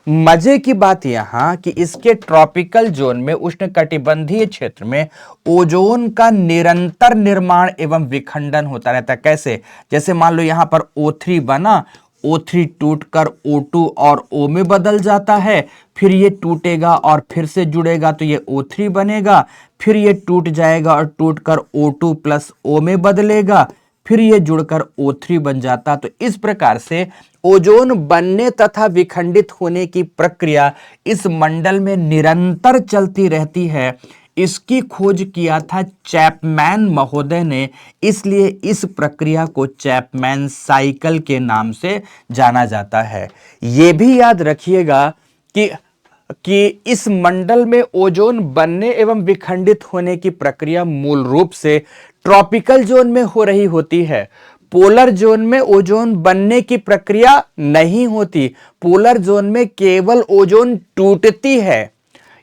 Speaker 1: मजे की बात यहां कि इसके ट्रॉपिकल जोन में, उष्णकटिबंधीय क्षेत्र में, ओजोन का निरंतर निर्माण एवं विखंडन होता रहता है। कैसे? जैसे मान लो यहां पर O3 बना, O3 टूटकर O2 और O में बदल जाता है, फिर ये टूटेगा और फिर से जुड़ेगा तो ये O3 बनेगा, फिर ये टूट जाएगा और टूटकर O2 प्लस O में बदलेगा, फिर ये जुड़कर O3 बन जाता। तो इस प्रकार से ओजोन बनने तथा विखंडित होने की प्रक्रिया इस मंडल में निरंतर चलती रहती है। इसकी खोज किया था चैपमैन महोदय ने, इसलिए इस प्रक्रिया को चैपमैन साइकिल के नाम से जाना जाता है। यह भी याद रखिएगा कि इस मंडल में ओजोन बनने एवं विखंडित होने की प्रक्रिया मूल रूप से ट्रॉपिकल जोन में हो रही होती है। पोलर जोन में ओजोन बनने की प्रक्रिया नहीं होती। पोलर जोन में केवल ओजोन टूटती है,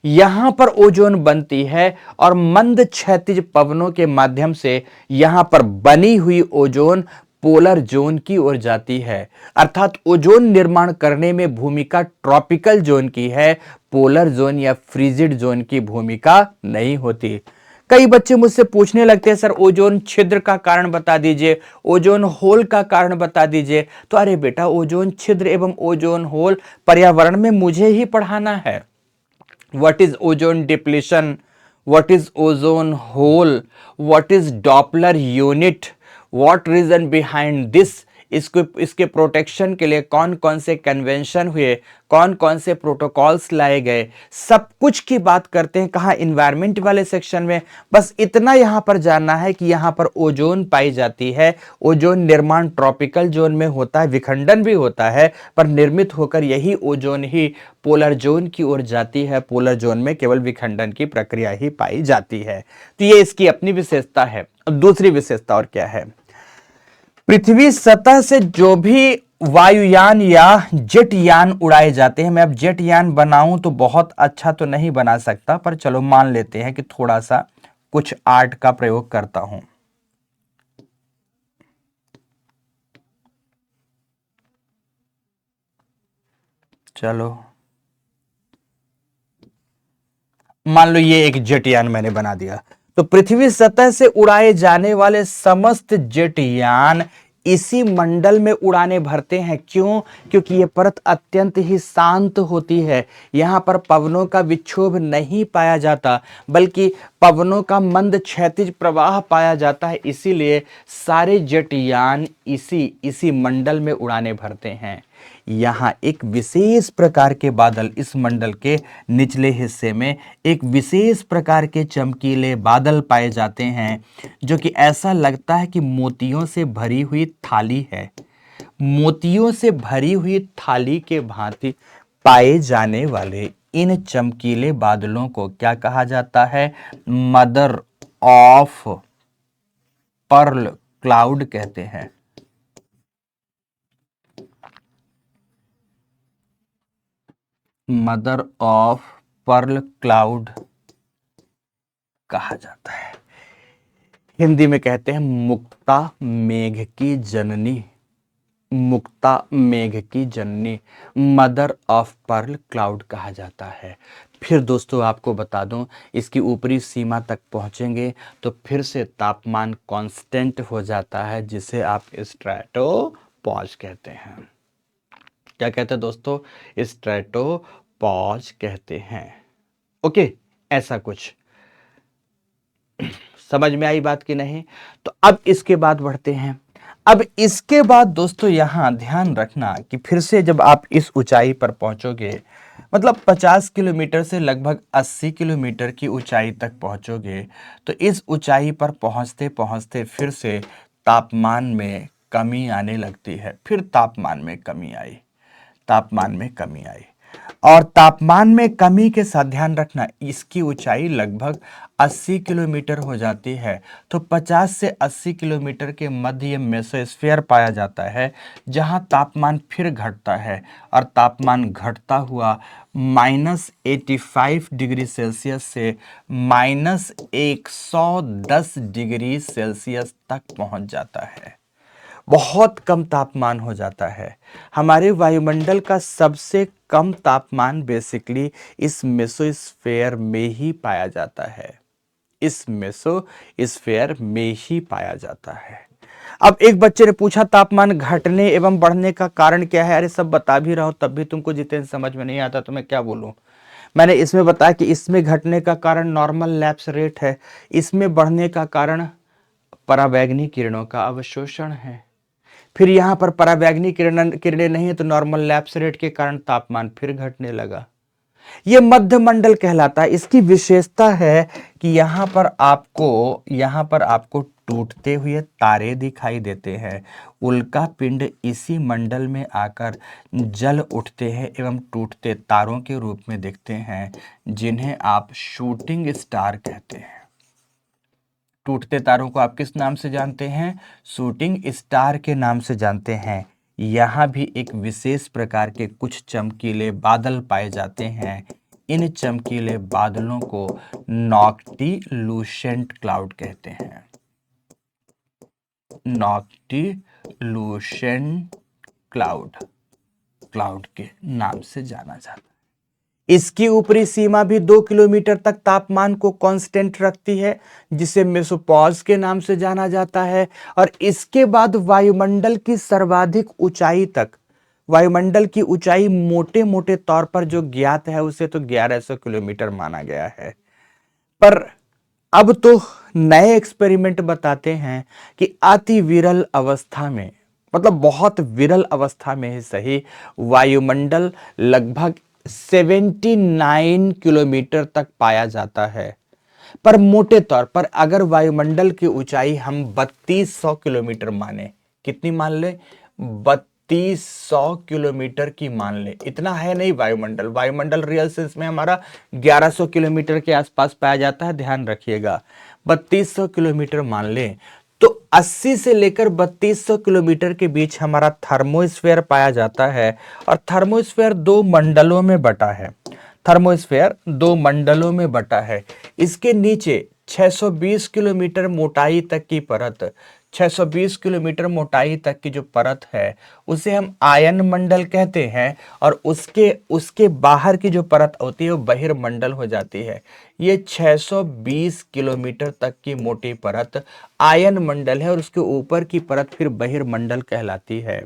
Speaker 1: यहां पर ओजोन बनती है, और मंद क्षैतिज पवनों के माध्यम से यहां पर बनी हुई ओजोन पोलर जोन की ओर जाती है। अर्थात ओजोन निर्माण करने में भूमिका ट्रॉपिकल जोन की है, पोलर जोन या फ्रीजिड जोन की भूमिका नहीं होती। कई बच्चे मुझसे पूछने लगते हैं सर ओजोन छिद्र का कारण बता दीजिए, ओजोन होल का कारण बता दीजिए। तो अरे बेटा, ओजोन छिद्र एवं ओजोन होल पर्यावरण में मुझे ही पढ़ाना है। What is ozone depletion? What is ozone hole? What is Doppler unit? What reason behind this? इसके प्रोटेक्शन के लिए कौन कौन से कन्वेंशन हुए, कौन कौन से प्रोटोकॉल्स लाए गए, सब कुछ की बात करते हैं। कहाँ? इन्वायरमेंट वाले सेक्शन में। बस इतना यहां पर जानना है कि यहां पर ओजोन पाई जाती है। ओजोन निर्माण ट्रॉपिकल जोन में होता है, विखंडन भी होता है, पर निर्मित होकर यही ओजोन ही पोलर जोन की ओर जाती है। पोलर जोन में केवल विखंडन की प्रक्रिया ही पाई जाती है। तो ये इसकी अपनी विशेषता है। दूसरी विशेषता और क्या है? पृथ्वी सतह से जो भी वायुयान या जेट यान उड़ाए जाते हैं, मैं अब जेट यान बनाऊं तो बहुत अच्छा तो नहीं बना सकता, पर चलो मान लेते हैं कि थोड़ा सा कुछ आर्ट का प्रयोग करता हूं। चलो मान लो ये एक जेट यान मैंने बना दिया। तो पृथ्वी सतह से उड़ाए जाने वाले समस्त जेट यान इसी मंडल में उड़ाने भरते हैं। क्यों? क्योंकि यह परत अत्यंत ही शांत होती है। यहां पर पवनों का विक्षोभ नहीं पाया जाता, बल्कि पवनों का मंद क्षैतिज प्रवाह पाया जाता है। इसीलिए सारे जेट यान इसी मंडल में उड़ाने भरते हैं। यहाँ एक विशेष प्रकार के बादल, इस मंडल के निचले हिस्से में एक विशेष प्रकार के चमकीले बादल पाए जाते हैं, जो कि ऐसा लगता है कि मोतियों से भरी हुई थाली है। मोतियों से भरी हुई थाली के भांति पाए जाने वाले इन चमकीले बादलों को क्या कहा जाता है? मदर ऑफ पर्ल क्लाउड कहते हैं। मदर ऑफ पर्ल क्लाउड कहा जाता है। हिंदी में कहते हैं मुक्ता मेघ की जननी, मुक्ता मेघ की जननी, मदर ऑफ पर्ल क्लाउड कहा जाता है। फिर दोस्तों आपको बता दूं, इसकी ऊपरी सीमा तक पहुंचेंगे तो फिर से तापमान कांस्टेंट हो जाता है, जिसे आप स्ट्रैटोपॉज कहते हैं। क्या कहते हैं दोस्तों? स्ट्रैटोपॉज कहते हैं। ओके, ऐसा कुछ समझ में आई बात कि नहीं? तो अब इसके बाद बढ़ते हैं। अब इसके बाद दोस्तों यहां ध्यान रखना कि फिर से जब आप इस ऊंचाई पर पहुंचोगे, मतलब 50 किलोमीटर से लगभग 80 किलोमीटर की ऊंचाई तक पहुंचोगे, तो इस ऊंचाई पर पहुंचते पहुंचते फिर से तापमान में कमी आने लगती है। फिर तापमान में कमी आई, तापमान में कमी आई, और तापमान में कमी के साथ ध्यान रखना इसकी ऊंचाई लगभग 80 किलोमीटर हो जाती है। तो 50 से 80 किलोमीटर के मध्य मेसोस्फीयर पाया जाता है, जहां तापमान फिर घटता है, और तापमान घटता हुआ -85 डिग्री सेल्सियस से -110 डिग्री सेल्सियस तक पहुंच जाता है। बहुत कम तापमान हो जाता है। हमारे वायुमंडल का सबसे कम तापमान बेसिकली इस मेसोस्फीयर में ही पाया जाता है, इस मेसोस्फीयर में ही पाया जाता है। अब एक बच्चे ने पूछा तापमान घटने एवं बढ़ने का कारण क्या है? अरे सब बता भी रहा हूं तब भी तुमको जितेंद्र समझ में नहीं आता तो मैं क्या बोलूं। मैंने इसमें बताया कि इसमें घटने का कारण नॉर्मल लैप्स रेट है, इसमें बढ़ने का कारण पराबैंगनी किरणों का अवशोषण है। फिर यहां पर पराबैंगनी किरणें नहीं है तो नॉर्मल लैप्स रेट के कारण तापमान फिर घटने लगा। यह मध्य मंडल कहलाता है। इसकी विशेषता है कि यहां पर आपको टूटते हुए तारे दिखाई देते हैं। उल्का पिंड इसी मंडल में आकर जल उठते हैं एवं टूटते तारों के रूप में दिखते हैं, जिन्हें आप शूटिंग स्टार कहते हैं। टूटते तारों को आप किस नाम से जानते हैं? शूटिंग स्टार के नाम से जानते हैं। यहाँ भी एक विशेष प्रकार के कुछ चमकीले बादल पाए जाते हैं। इन चमकीले बादलों को नॉक्टिलूसेंट क्लाउड कहते हैं। नॉक्टिलूसेंट क्लाउड के नाम से जाना जाता है। इसकी ऊपरी सीमा भी 2 किलोमीटर तक तापमान को कांस्टेंट रखती है, जिसे मेसोपॉज के नाम से जाना जाता है। और इसके बाद वायुमंडल की सर्वाधिक ऊंचाई तक, वायुमंडल की ऊंचाई मोटे मोटे तौर पर जो ज्ञात है उसे तो 1100 किलोमीटर माना गया है। पर अब तो नए एक्सपेरिमेंट बताते हैं कि अति विरल अवस्था में, मतलब बहुत विरल अवस्था में ही सही, वायुमंडल लगभग 79 किलोमीटर तक पाया जाता है। पर मोटे तौर पर अगर वायुमंडल की ऊंचाई हम 3200 किलोमीटर माने, कितनी मान ले? 3200 किलोमीटर की मान ले। इतना है नहीं वायुमंडल, वायुमंडल रियल सेंस में हमारा 1100 किलोमीटर के आसपास पाया जाता है, ध्यान रखिएगा। 3200 किलोमीटर मान ले तो 80 से लेकर 3200 किलोमीटर के बीच हमारा थर्मोस्फेयर पाया जाता है। और थर्मोस्फेयर 2 मंडलों में बटा है। थर्मोस्फेयर 2 मंडलों में बटा है। इसके नीचे 620 किलोमीटर मोटाई तक की परत, 620 किलोमीटर मोटाई तक की जो परत है उसे हम आयन मंडल कहते हैं, और उसके बाहर की जो परत होती है वो बहिर्मंडल हो जाती है। ये 620 किलोमीटर तक की मोटी परत आयन मंडल है, और उसके ऊपर की परत फिर बहिर्मंडल कहलाती है।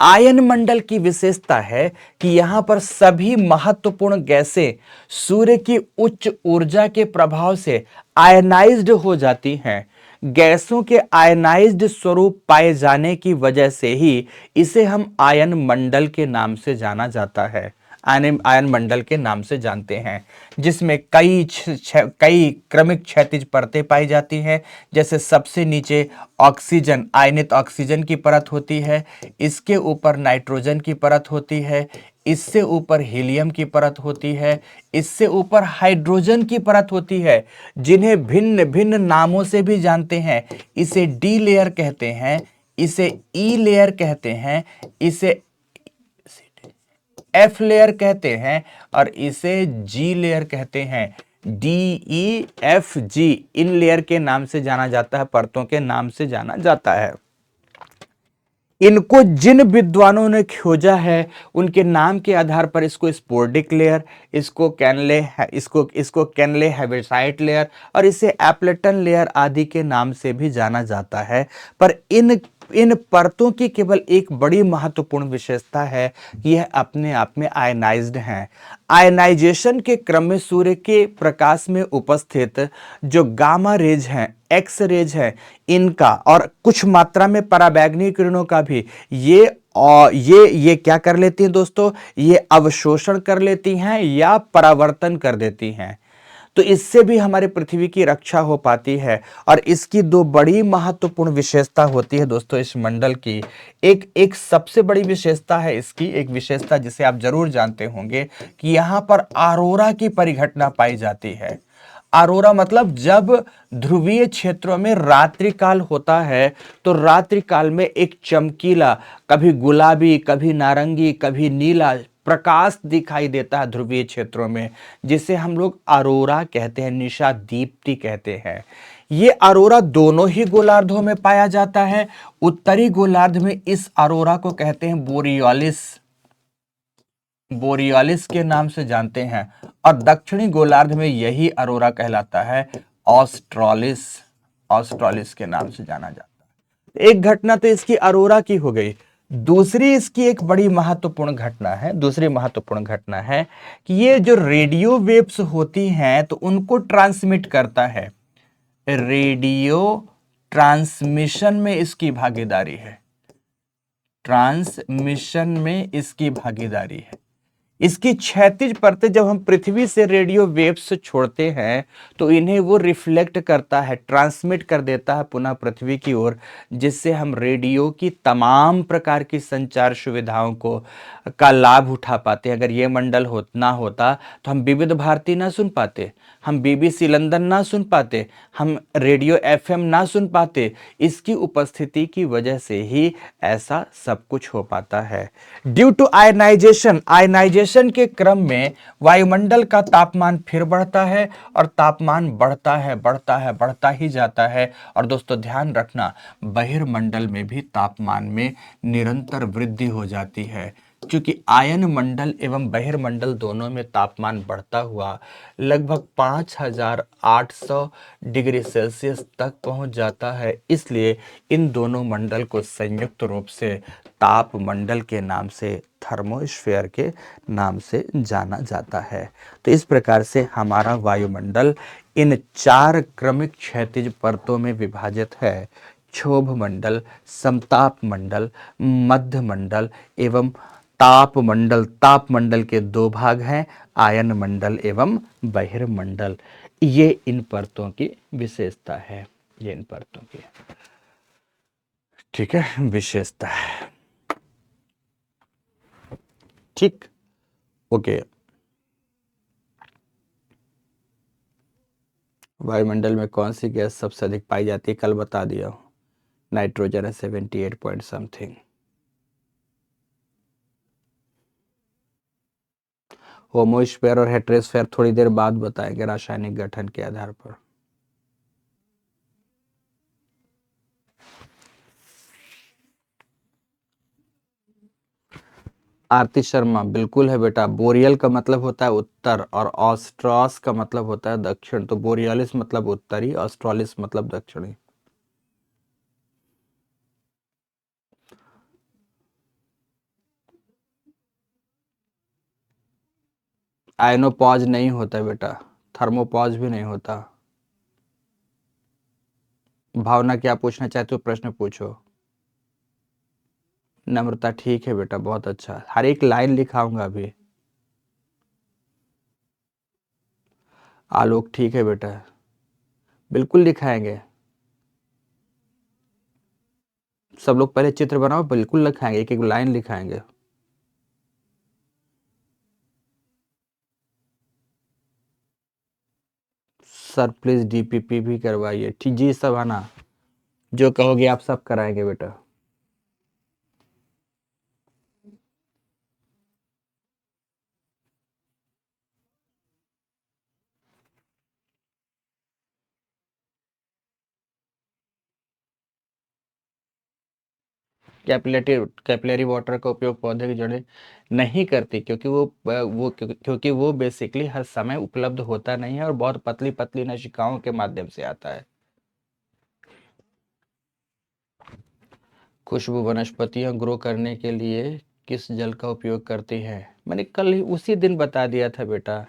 Speaker 1: आयन मंडल की विशेषता है कि यहां पर सभी महत्वपूर्ण गैसें सूर्य की उच्च ऊर्जा के प्रभाव से आयनाइज्ड हो जाती हैं। गैसों के आयनाइज्ड स्वरूप पाए जाने की वजह से ही इसे हम आयन मंडल के नाम से जाना जाता है, आयन मंडल के नाम से जानते हैं, जिसमें कई क्रमिक क्षैतिज परतें पाई जाती हैं। जैसे सबसे नीचे ऑक्सीजन, आयनित ऑक्सीजन की परत होती है, इसके ऊपर नाइट्रोजन की परत होती है, इससे ऊपर हीलियम की परत होती है, इससे ऊपर हाइड्रोजन की परत होती है, जिन्हें भिन्न भिन्न नामों से भी जानते हैं। इसे डी लेयर कहते हैं, इसे ई लेयर कहते हैं, इसे एफ लेयर कहते हैं और इसे जी लेयर कहते हैं। D E F G in layer के नाम से जाना जाता है, परतों के नाम से जाना जाता है। इनको जिन विद्वानों ने खोजा है उनके नाम के आधार पर इसको स्पोर्डिक लेयर, इसको कैनले हेविसाइट लेयर और इसे एप्लेटन लेयर आदि के नाम से भी जाना जाता है। पर इन परतों की केवल एक बड़ी महत्वपूर्ण विशेषता है कि यह अपने आप में आयनाइज्ड हैं। आयनाइजेशन के क्रम में सूर्य के प्रकाश में उपस्थित जो गामा रेज हैं, एक्स रेज है, इनका और कुछ मात्रा में पराबैंगनी किरणों का भी ये क्या कर लेती हैं दोस्तों, ये अवशोषण कर लेती हैं या परावर्तन कर देती हैं। तो इससे भी हमारे पृथ्वी की रक्षा हो पाती है। और इसकी दो बड़ी महत्वपूर्ण विशेषता होती है दोस्तों इस मंडल की। एक एक सबसे बड़ी विशेषता है इसकी, एक विशेषता जिसे आप जरूर जानते होंगे कि यहां पर अरोरा की परिघटना पाई जाती है। अरोरा मतलब जब ध्रुवीय क्षेत्रों में रात्रि काल होता है तो रात्रि काल में एक चमकीला, कभी गुलाबी, कभी नारंगी, कभी नीला प्रकाश दिखाई देता है ध्रुवीय क्षेत्रों में, जिसे हम लोग अरोरा कहते हैं, निशा दीप्ति कहते हैं। ये अरोरा दोनों ही गोलार्धों में पाया जाता है। उत्तरी गोलार्ध में इस अरोरा को कहते हैं बोरियोलिस, बोरियोलिस के नाम से जानते हैं, और दक्षिणी गोलार्ध में यही अरोरा कहलाता है ऑस्ट्रालिस, ऑस्ट्रालिस के नाम से जाना जाता है। एक घटना तो इसकी अरोरा की हो गई। दूसरी इसकी एक बड़ी महत्वपूर्ण घटना है, दूसरी महत्वपूर्ण घटना है कि ये जो रेडियो वेव्स होती हैं तो उनको ट्रांसमिट करता है। रेडियो ट्रांसमिशन में इसकी भागीदारी है, ट्रांसमिशन में इसकी भागीदारी है। इसकी क्षैतिज परतें जब हम पृथ्वी से रेडियो वेव्स छोड़ते हैं तो इन्हें वो रिफ्लेक्ट करता है, ट्रांसमिट कर देता है पुनः पृथ्वी की ओर, जिससे हम रेडियो की तमाम प्रकार की संचार सुविधाओं को का लाभ उठा पाते हैं। अगर ये मंडल ना होता तो हम विविध भारती ना सुन पाते, हम बीबीसी लंदन ना सुन पाते, हम रेडियो एफएम ना सुन पाते। इसकी उपस्थिति की वजह से ही ऐसा सब कुछ हो पाता है। ड्यू टू आयनाइजेशन, आयनाइजेशन के क्रम में वायुमंडल का तापमान फिर बढ़ता है और तापमान बढ़ता है, बढ़ता है, बढ़ता ही जाता है। और दोस्तों ध्यान रखना, बहिर्मंडल में भी तापमान में निरंतर वृद्धि हो जाती है, क्योंकि आयन मंडल एवं बहिर्मंडल दोनों में तापमान बढ़ता हुआ लगभग 5800 डिग्री सेल्सियस तक पहुंच जाता है। इसलिए इन दोनों मंडल को संयुक्त रूप से ताप मंडल के नाम से, थर्मोस्फीयर के नाम से जाना जाता है। तो इस प्रकार से हमारा वायुमंडल इन 4 क्रमिक क्षैतिज परतों में विभाजित है: क्षोभ मंडल, समताप मंडल, मध्य मंडल एवं ताप मंडल। ताप मंडल के 2 भाग हैं, आयन मंडल एवं बहिर्मंडल। ये इन परतों की विशेषता है, ये इन परतों की, ठीक है, विशेषता है। ठीक, ओके। वायुमंडल में कौन सी गैस सबसे अधिक पाई जाती है, कल बता दिया हूं, नाइट्रोजन है 78 पॉइंट समथिंग। होमोस्फेयर और हेट्रोस्फेयर थोड़ी देर बाद बताएंगे रासायनिक गठन के आधार पर। आरती शर्मा, बिल्कुल है बेटा। बोरियल का मतलब होता है उत्तर और ऑस्ट्रॉस का मतलब होता है दक्षिण। तो बोरियालिस मतलब उत्तरी, ऑस्ट्रॉलिस मतलब दक्षिणी। आयनोपॉज नहीं होता बेटा, थर्मोपॉज भी नहीं होता। भावना, क्या पूछना चाहते हो? प्रश्न पूछो। नम्रता, ठीक है बेटा, बहुत अच्छा। हर एक लाइन लिखाऊंगा अभी। आलोक, ठीक है बेटा, बिल्कुल लिखाएंगे। सब लोग पहले चित्र बनाओ, बिल्कुल लिखाएंगे, एक एक लाइन लिखाएंगे। सर प्लीज डीपीपी भी करवाइए। ठीक जी सभाना, जो कहोगे आप सब कराएंगे बेटा। कैपिलरी वाटर का उपयोग पौधे की जड़ें नहीं करती, क्योंकि क्योंकि वो बेसिकली हर समय उपलब्ध होता नहीं है और बहुत पतली पतली नशिकाओं के माध्यम से आता है। खुशबू वनस्पतियां ग्रो करने के लिए किस जल का उपयोग करती हैं? मैंने कल ही उसी दिन बता दिया था बेटा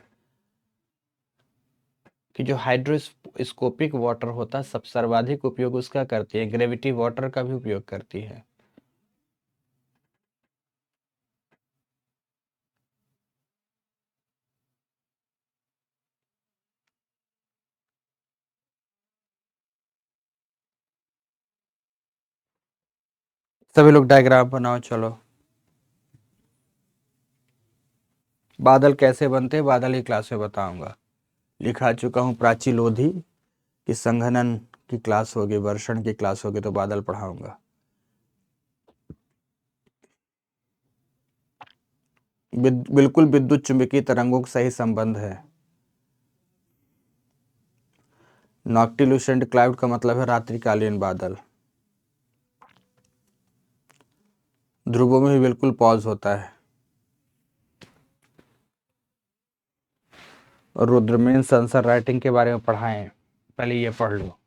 Speaker 1: कि जो हाइड्रोस्कोपिक वाटर होता है सब सर्वाधिक उपयोग उसका करती है, ग्रेविटी वाटर का भी उपयोग करती है। सभी लोग डायग्राम बनाओ, चलो। बादल कैसे बनते हैं, बादल ही क्लास में बताऊंगा। लिखा चुका हूँ प्राची लोधी की संघनन की क्लास होगी, वर्षण की क्लास होगी तो बादल पढ़ाऊंगा। बिल्कुल विद्युत चुंबकीय तरंगों का सही संबंध है। नॉक्टिल्यूसेंट क्लाउड का मतलब है रात्रिकालीन बादल। ध्रुवों में भी बिल्कुल पॉज होता है। और रुद्रमेन सेंसर राइटिंग के बारे में पढ़ाएं, पहले ये पढ़ लो।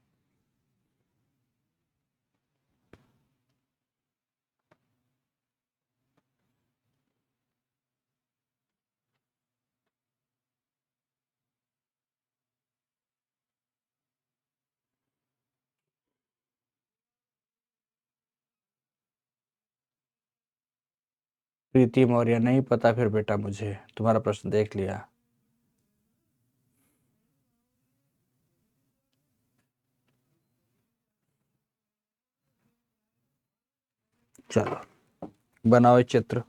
Speaker 1: प्रीति मौर्य, नहीं पता फिर बेटा, मुझे तुम्हारा प्रश्न देख लिया। चलो बनाओ चित्र।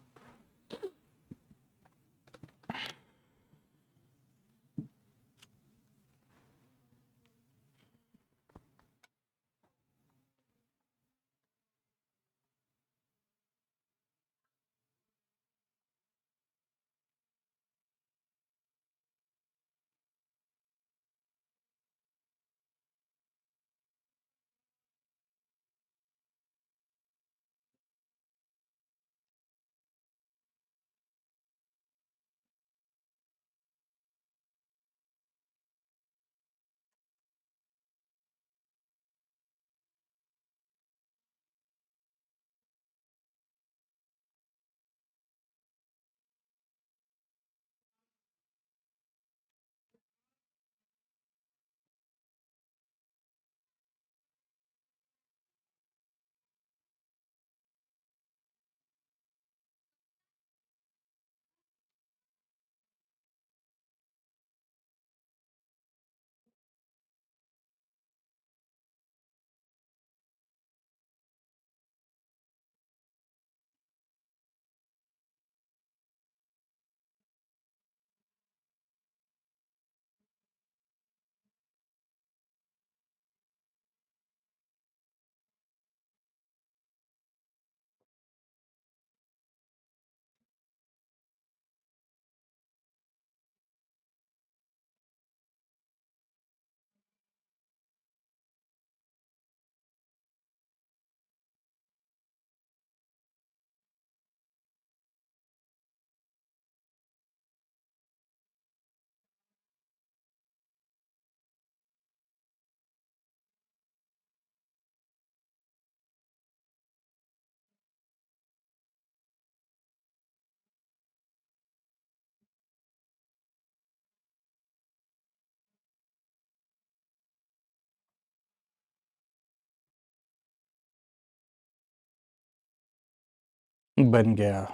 Speaker 1: बन गया।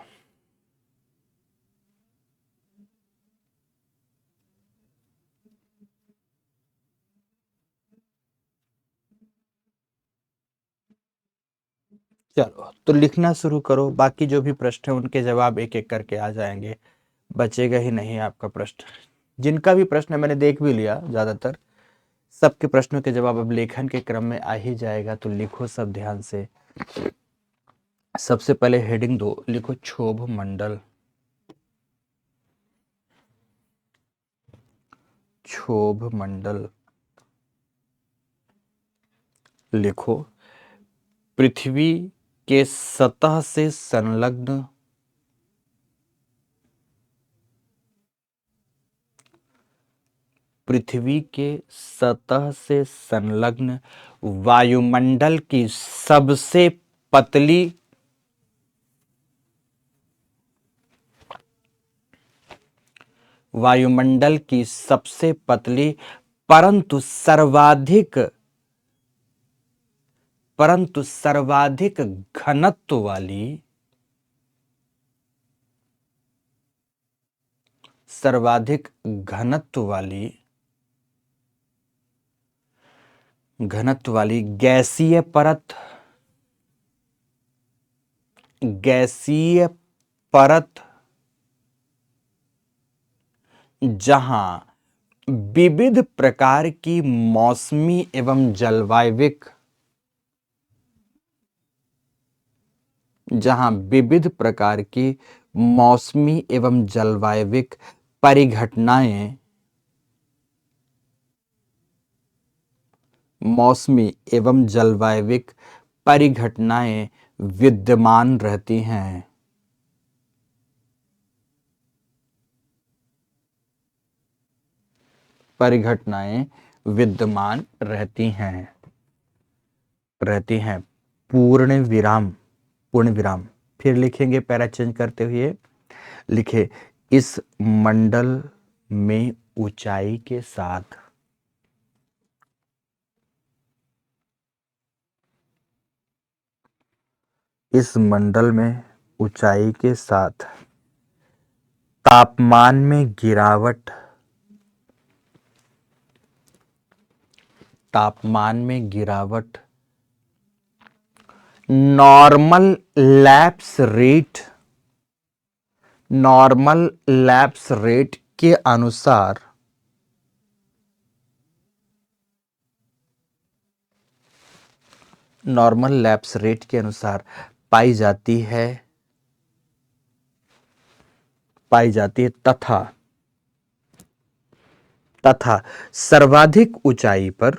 Speaker 1: चलो तो लिखना शुरू करो, बाकी जो भी प्रश्न है उनके जवाब एक एक करके आ जाएंगे, बचेगा ही नहीं आपका प्रश्न। जिनका भी प्रश्न मैंने देख भी लिया, ज्यादातर सबके प्रश्नों के जवाब अब लेखन के क्रम में आ ही जाएगा, तो लिखो सब ध्यान से। सबसे पहले हेडिंग दो, लिखो क्षोभ मंडल। क्षोभ मंडल लिखो। पृथ्वी के सतह से संलग्न पृथ्वी के सतह से संलग्न वायुमंडल की सबसे पतली वायुमंडल की सबसे पतली परंतु सर्वाधिक घनत्व वाली सर्वाधिक घनत्व वाली गैसीय परत जहां विविध प्रकार की मौसमी एवं जलवायविक परिघटनाएं विद्यमान रहती हैं। पूर्ण विराम। फिर लिखेंगे पैरा चेंज करते हुए, लिखे इस मंडल में ऊंचाई के साथ तापमान में गिरावट नॉर्मल लैप्स रेट के अनुसार पाई जाती है तथा सर्वाधिक ऊंचाई पर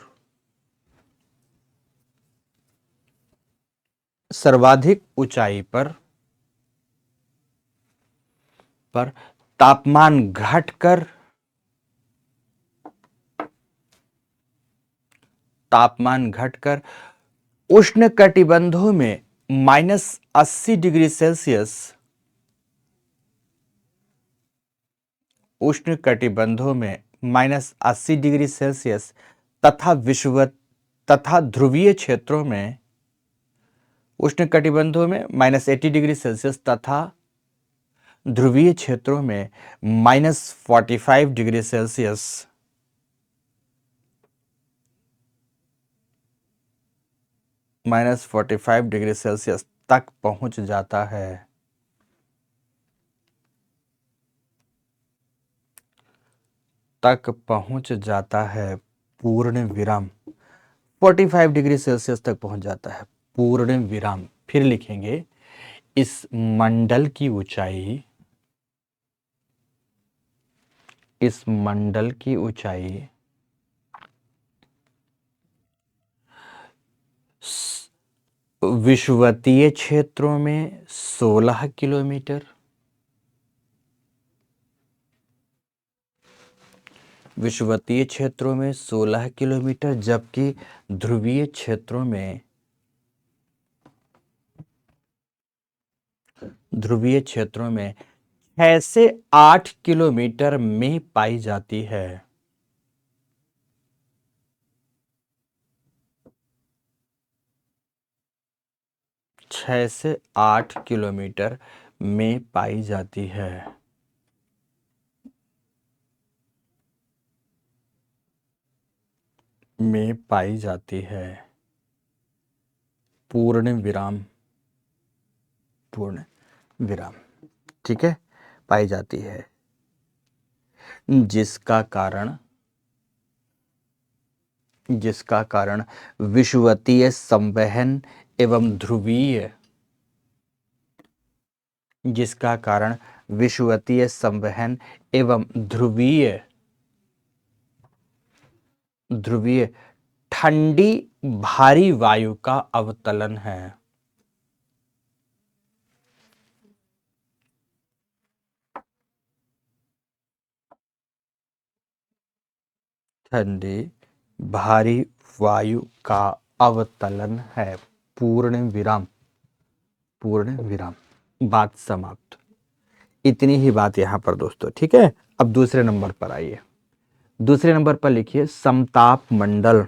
Speaker 1: तापमान घटकर उष्णकटिबंधों में -80 डिग्री सेल्सियस तथा ध्रुवीय क्षेत्रों में -80 डिग्री सेल्सियस तथा ध्रुवीय क्षेत्रों में -45 डिग्री सेल्सियस तक पहुंच जाता है। पूर्ण विराम 45 डिग्री सेल्सियस तक पहुंच जाता है, पूर्ण विराम। फिर लिखेंगे इस मंडल की ऊंचाई विषुवतीय क्षेत्रों में 16 किलोमीटर, जबकि ध्रुवीय क्षेत्रों में 6 से 8 किलोमीटर में पाई जाती है। 6 6 से 8 किलोमीटर में पाई जाती है। में पाई जाती है। पूर्ण विराम, पूर्ण विराम। ठीक है, पाई जाती है। जिसका कारण विषुवतीय संवहन एवं ध्रुवीय, जिसका कारण विषुवतीय संवहन एवं ध्रुवीय ठंडी भारी वायु का अवतलन है। ठंडी भारी वायु का अवतलन है। पूर्ण विराम, पूर्ण विराम। बात समाप्त। इतनी ही बात यहां पर दोस्तों। ठीक है, अब दूसरे नंबर पर आइए। दूसरे नंबर पर लिखिए समताप मंडल।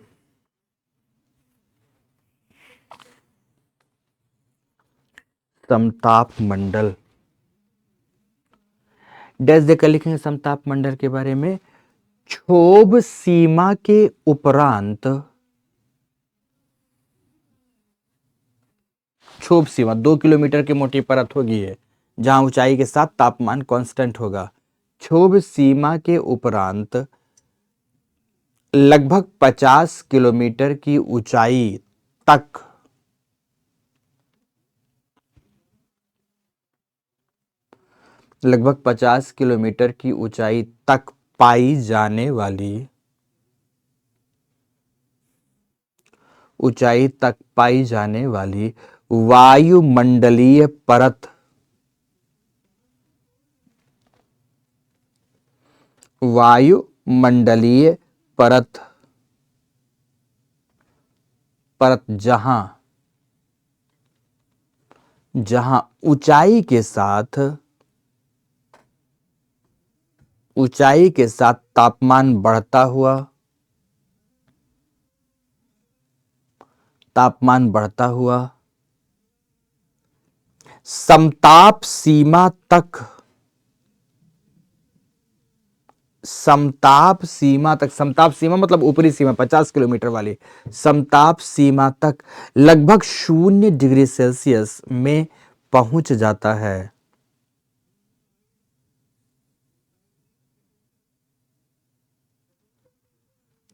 Speaker 1: समताप मंडल डैश देकर लिखेंगे समताप मंडल के बारे में। क्षोभ सीमा के उपरांत, क्षोभ सीमा 2 किलोमीटर की मोटी परत होगी है, जहां ऊंचाई के साथ तापमान कांस्टेंट होगा। क्षोभ सीमा के उपरांत लगभग 50 किलोमीटर की ऊंचाई तक लगभग 50 किलोमीटर की ऊंचाई तक पाई जाने वाली वायुमंडलीय परत, वायुमंडलीय परत जहां ऊंचाई के साथ तापमान बढ़ता हुआ समताप सीमा मतलब ऊपरी सीमा 50 किलोमीटर वाली समताप सीमा तक लगभग 0 डिग्री सेल्सियस में पहुंच जाता है।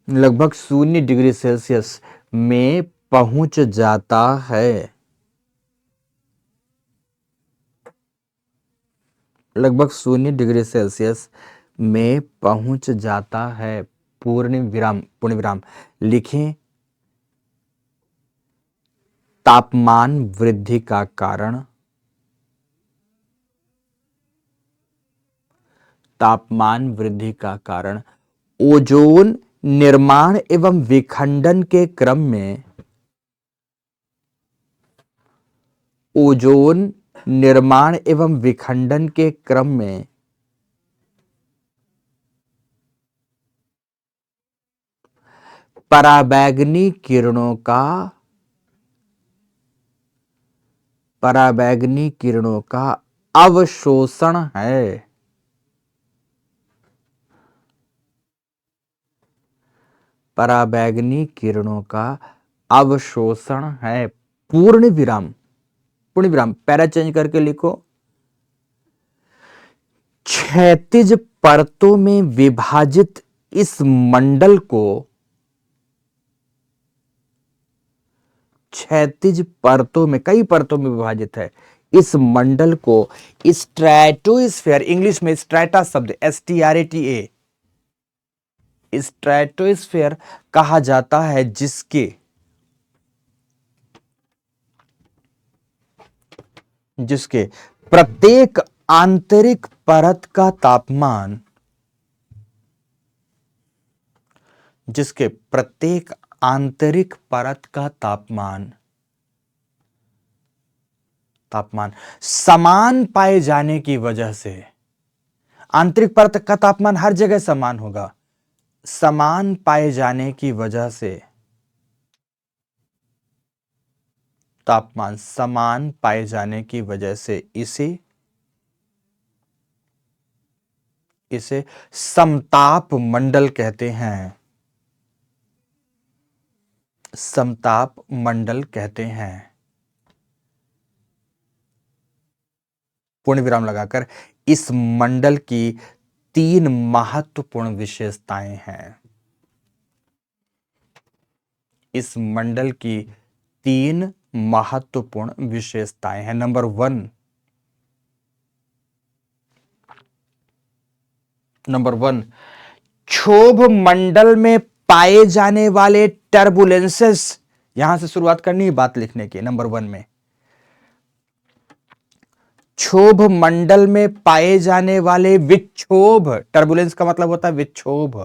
Speaker 1: लगभग 0 डिग्री सेल्सियस में पहुंच जाता है। लगभग 0 डिग्री सेल्सियस में पहुंच जाता है। पूर्ण विराम लिखें। तापमान वृद्धि का कारण ओजोन निर्माण एवं विखंडन के क्रम में पराबैंगनी किरणों का अवशोषण है। पराबैंगनी किरणों का अवशोषण है। पूर्ण विराम पैरा चेंज करके लिखो। क्षैतिज परतों में विभाजित इस मंडल को कई परतों में विभाजित है। इस मंडल को स्ट्रैटोस्फीयर, इंग्लिश में स्ट्रैटा शब्द STRATA, स्ट्रैटोस्फीयर कहा जाता है, जिसके प्रत्येक आंतरिक परत का तापमान समान पाए जाने की वजह से, आंतरिक परत का तापमान हर जगह समान होगा, समान पाए जाने की वजह से तापमान समान पाए जाने की वजह से इसे इसे समताप मंडल कहते हैं। समताप मंडल कहते हैं। पूर्ण विराम लगाकर इस मंडल की 3 महत्वपूर्ण विशेषताएं हैं। इस मंडल की 3 महत्वपूर्ण विशेषताएं हैं। नंबर 1, क्षोभ मंडल में पाए जाने वाले टर्बुलेंसेस, यहां से शुरुआत करनी है बात लिखने की। नंबर 1 में क्षोभ मंडल में पाए जाने वाले विक्षोभ, टर्बुलेंस का मतलब होता है विक्षोभ,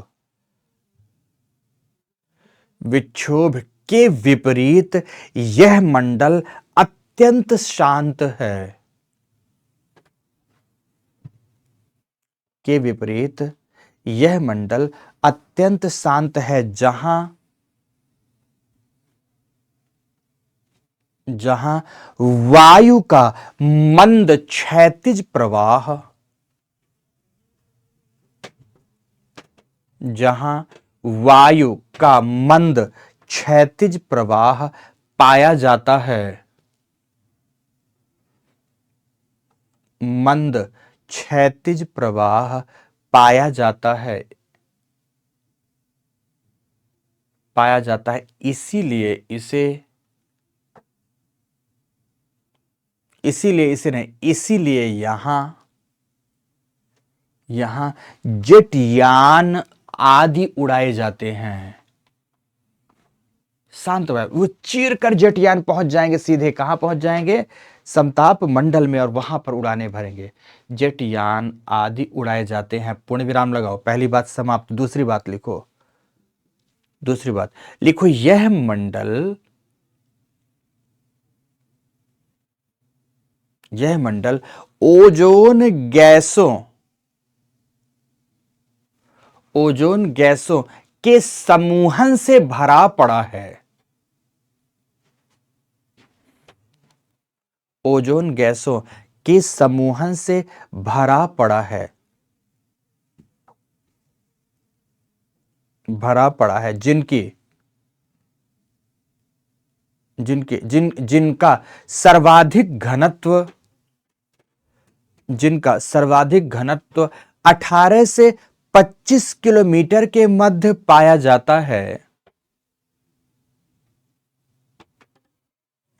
Speaker 1: विक्षोभ के विपरीत यह मंडल अत्यंत शांत है। के विपरीत यह मंडल अत्यंत शांत है, जहां वायु का मंद क्षैतिज प्रवाह, जहां वायु का मंद क्षैतिज प्रवाह पाया जाता है। मंद क्षैतिज प्रवाह पाया जाता है, इसीलिए इसे नहीं, इसीलिए यहां जेटयान आदि उड़ाए जाते हैं। शांत वायु, वो चीर कर जेटयान पहुंच जाएंगे, सीधे कहां पहुंच जाएंगे? समताप मंडल में, और वहां पर उड़ाने भरेंगे। जेटयान आदि उड़ाए जाते हैं। पूर्ण विराम लगाओ, पहली बात समाप्त। दूसरी बात लिखो, यह मंडल ओजोन गैसों के समूहन से भरा पड़ा है। ओजोन गैसों के समूहन से भरा पड़ा है, जिनका सर्वाधिक घनत्व 18 से 25 किलोमीटर के मध्य पाया जाता है।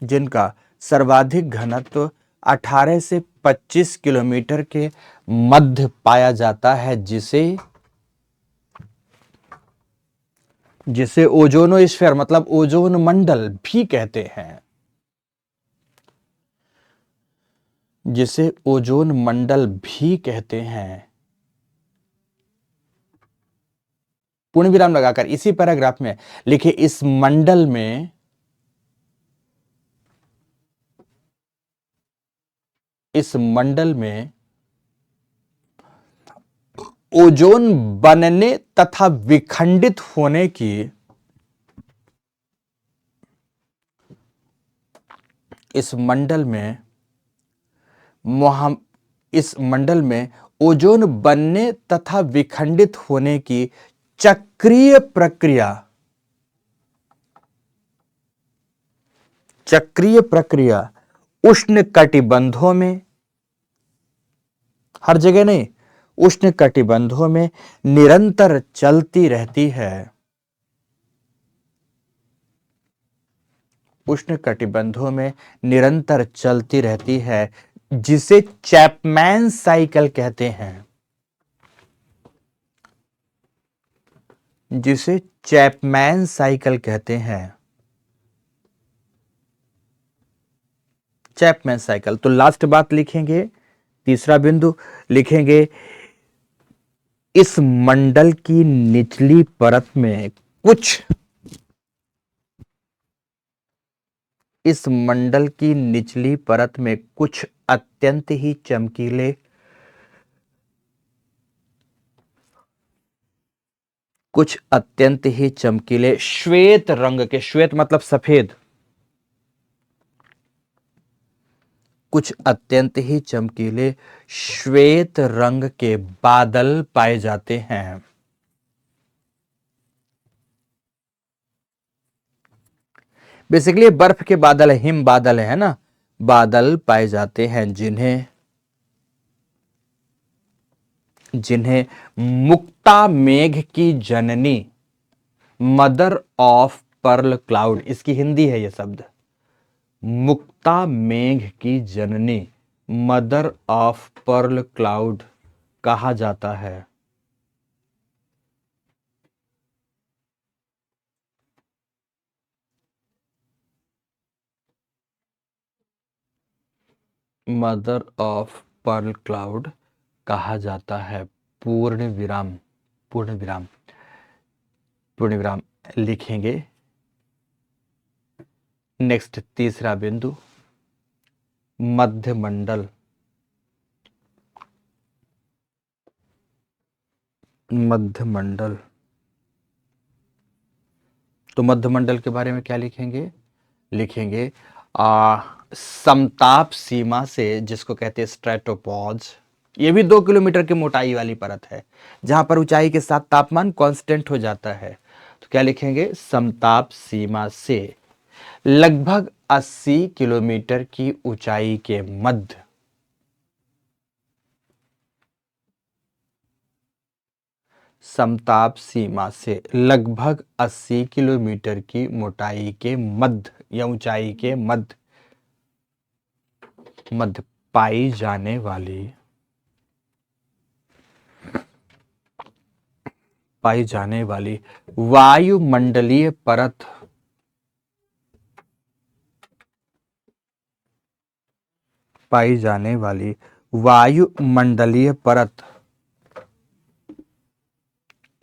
Speaker 1: जिनका सर्वाधिक घनत्व 18 से 25 किलोमीटर के मध्य पाया जाता है, जिसे ओजोनोस्फीयर मतलब ओजोन मंडल भी कहते हैं। जिसे ओजोन मंडल भी कहते हैं। पूर्ण विराम लगाकर इसी पैराग्राफ में लिखे, इस मंडल में ओजोन बनने तथा विखंडित होने की इस मंडल में ओजोन बनने तथा विखंडित होने की चक्रीय प्रक्रिया उष्ण कटिबंधों में, हर जगह नहीं, उष्ण कटिबंधों में निरंतर चलती रहती है। उष्ण कटिबंधों में निरंतर चलती रहती है, जिसे चैपमैन साइकिल कहते हैं। जिसे चैपमैन साइकिल कहते हैं। Chapman cycle. तो लास्ट बात लिखेंगे, तीसरा बिंदु लिखेंगे, इस मंडल की निचली परत में कुछ अत्यंत ही चमकीले श्वेत रंग के, श्वेत मतलब सफेद, कुछ अत्यंत ही चमकीले श्वेत रंग के बादल पाए जाते हैं। बेसिकली ये बर्फ के बादल है, हिम बादल है ना, बादल पाए जाते हैं जिन्हें जिन्हें मुक्ता मेघ की जननी, मदर ऑफ पर्ल क्लाउड, इसकी हिंदी है ये शब्द, मुक्ता मेघ की जननी, मदर ऑफ पर्ल क्लाउड कहा जाता है। मदर ऑफ पर्ल क्लाउड कहा जाता है। पूर्ण विराम, पूर्ण विराम, पूर्ण विराम लिखेंगे। नेक्स्ट तीसरा बिंदु, मध्यमंडल, मध्यमंडल। तो मध्यमंडल के बारे में क्या लिखेंगे? लिखेंगे समताप सीमा से, जिसको कहते हैं स्ट्रेटोपॉज, ये भी 2 किलोमीटर की मोटाई वाली परत है जहां पर ऊंचाई के साथ तापमान कांस्टेंट हो जाता है। तो क्या लिखेंगे? समताप सीमा से लगभग 80 किलोमीटर की ऊंचाई के मध्य, समताप सीमा से लगभग 80 किलोमीटर की मोटाई के मध्य या ऊंचाई के मध्य मध्य पाई जाने वाली, पाई जाने वाली वायुमंडलीय परत, पाई जाने वाली वायुमंडलीय परत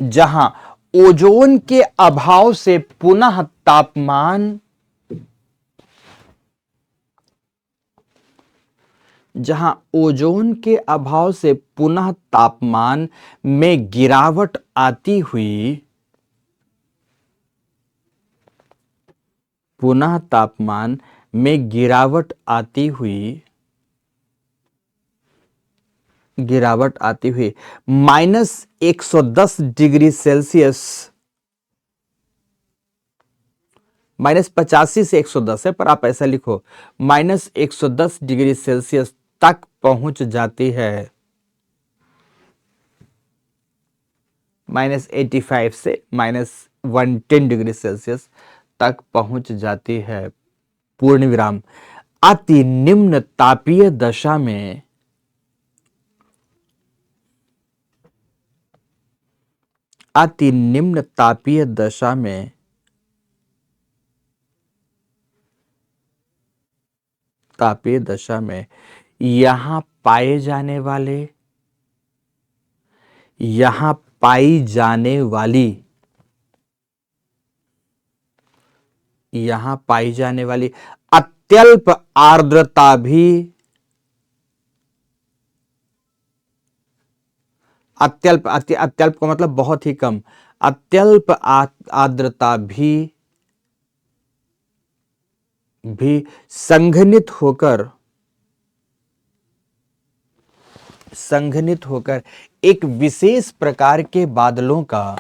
Speaker 1: जहां ओजोन के अभाव से पुनः तापमान, जहां ओजोन के अभाव से पुनः तापमान में गिरावट आती हुई, पुनः तापमान में गिरावट आती हुई, गिरावट आती हुई -110 डिग्री सेल्सियस, -85 से 110 है पर आप ऐसा लिखो, -110 डिग्री सेल्सियस तक पहुंच जाती है। -85 से -110 डिग्री सेल्सियस तक पहुंच जाती है। पूर्ण विराम। अति निम्न तापीय दशा में, अति निम्न तापीय दशा में तापीय दशा में यहां पाए जाने वाले, यहां पाई जाने वाली, यहां पाई जाने वाली अत्यल्प आर्द्रता भी, अत्यल्प, अत्यल्प का मतलब बहुत ही कम, अत्यल्प आर्द्रता भी संघनित होकर, संघनित होकर एक विशेष प्रकार के बादलों का,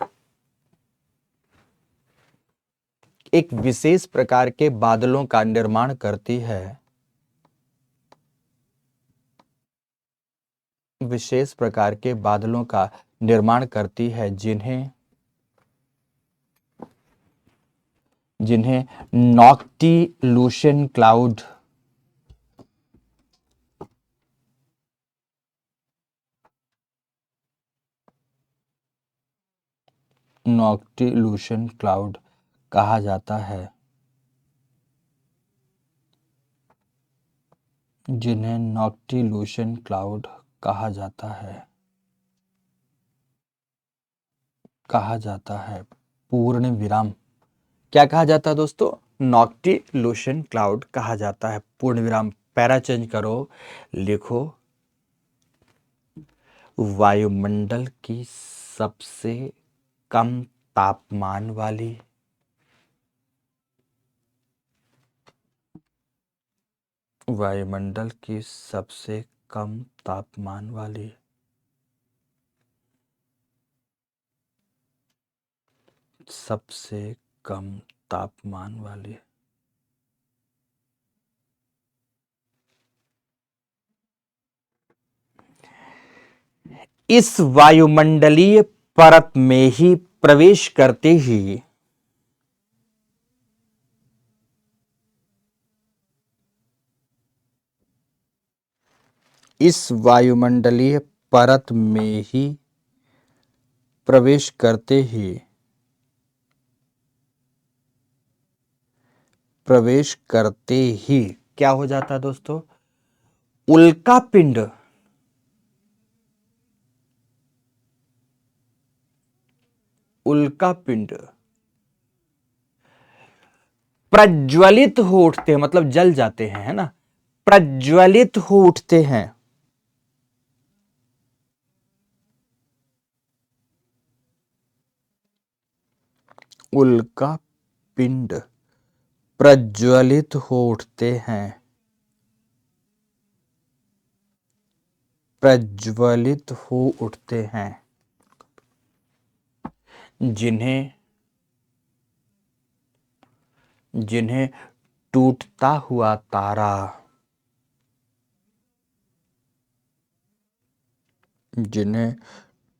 Speaker 1: एक विशेष प्रकार के बादलों का निर्माण करती है, विशेष प्रकार के बादलों का निर्माण करती है जिन्हें, जिन्हें नॉक्टिलूशन क्लाउड, नॉक्टिलूशन क्लाउड कहा जाता है, जिन्हें नॉक्टिलूशन क्लाउड कहा जाता है, कहा जाता है। पूर्ण विराम। क्या कहा जाता है दोस्तों? नॉक्टिलूशन क्लाउड कहा जाता है। पूर्ण विराम। पैरा चेंज करो, लिखो वायुमंडल की सबसे कम तापमान वाली, वायुमंडल की सबसे कम तापमान वाली, सबसे कम तापमान वाली, इस वायुमंडलीय परत में ही प्रवेश करते ही इस वायुमंडलीय परत में ही प्रवेश करते ही प्रवेश करते ही क्या हो जाता है दोस्तों? उल्का पिंड, उल्का पिंड प्रज्वलित हो उठते हैं, मतलब जल जाते हैं, है ना, प्रज्वलित हो उठते हैं। उल्का पिंड प्रज्वलित हो उठते हैं, प्रज्वलित हो उठते हैं, जिन्हें जिन्हें टूटता हुआ तारा, जिन्हें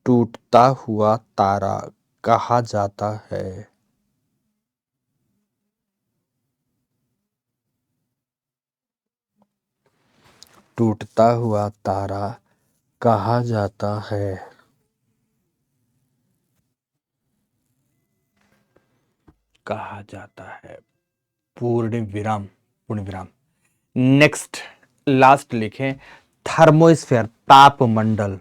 Speaker 1: टूटता हुआ तारा कहा जाता है। टूटता हुआ तारा कहा जाता है। कहा जाता है। पूर्ण विराम, पूर्ण विराम। नेक्स्ट, लास्ट लिखें, थर्मोस्फेयर, तापमंडल।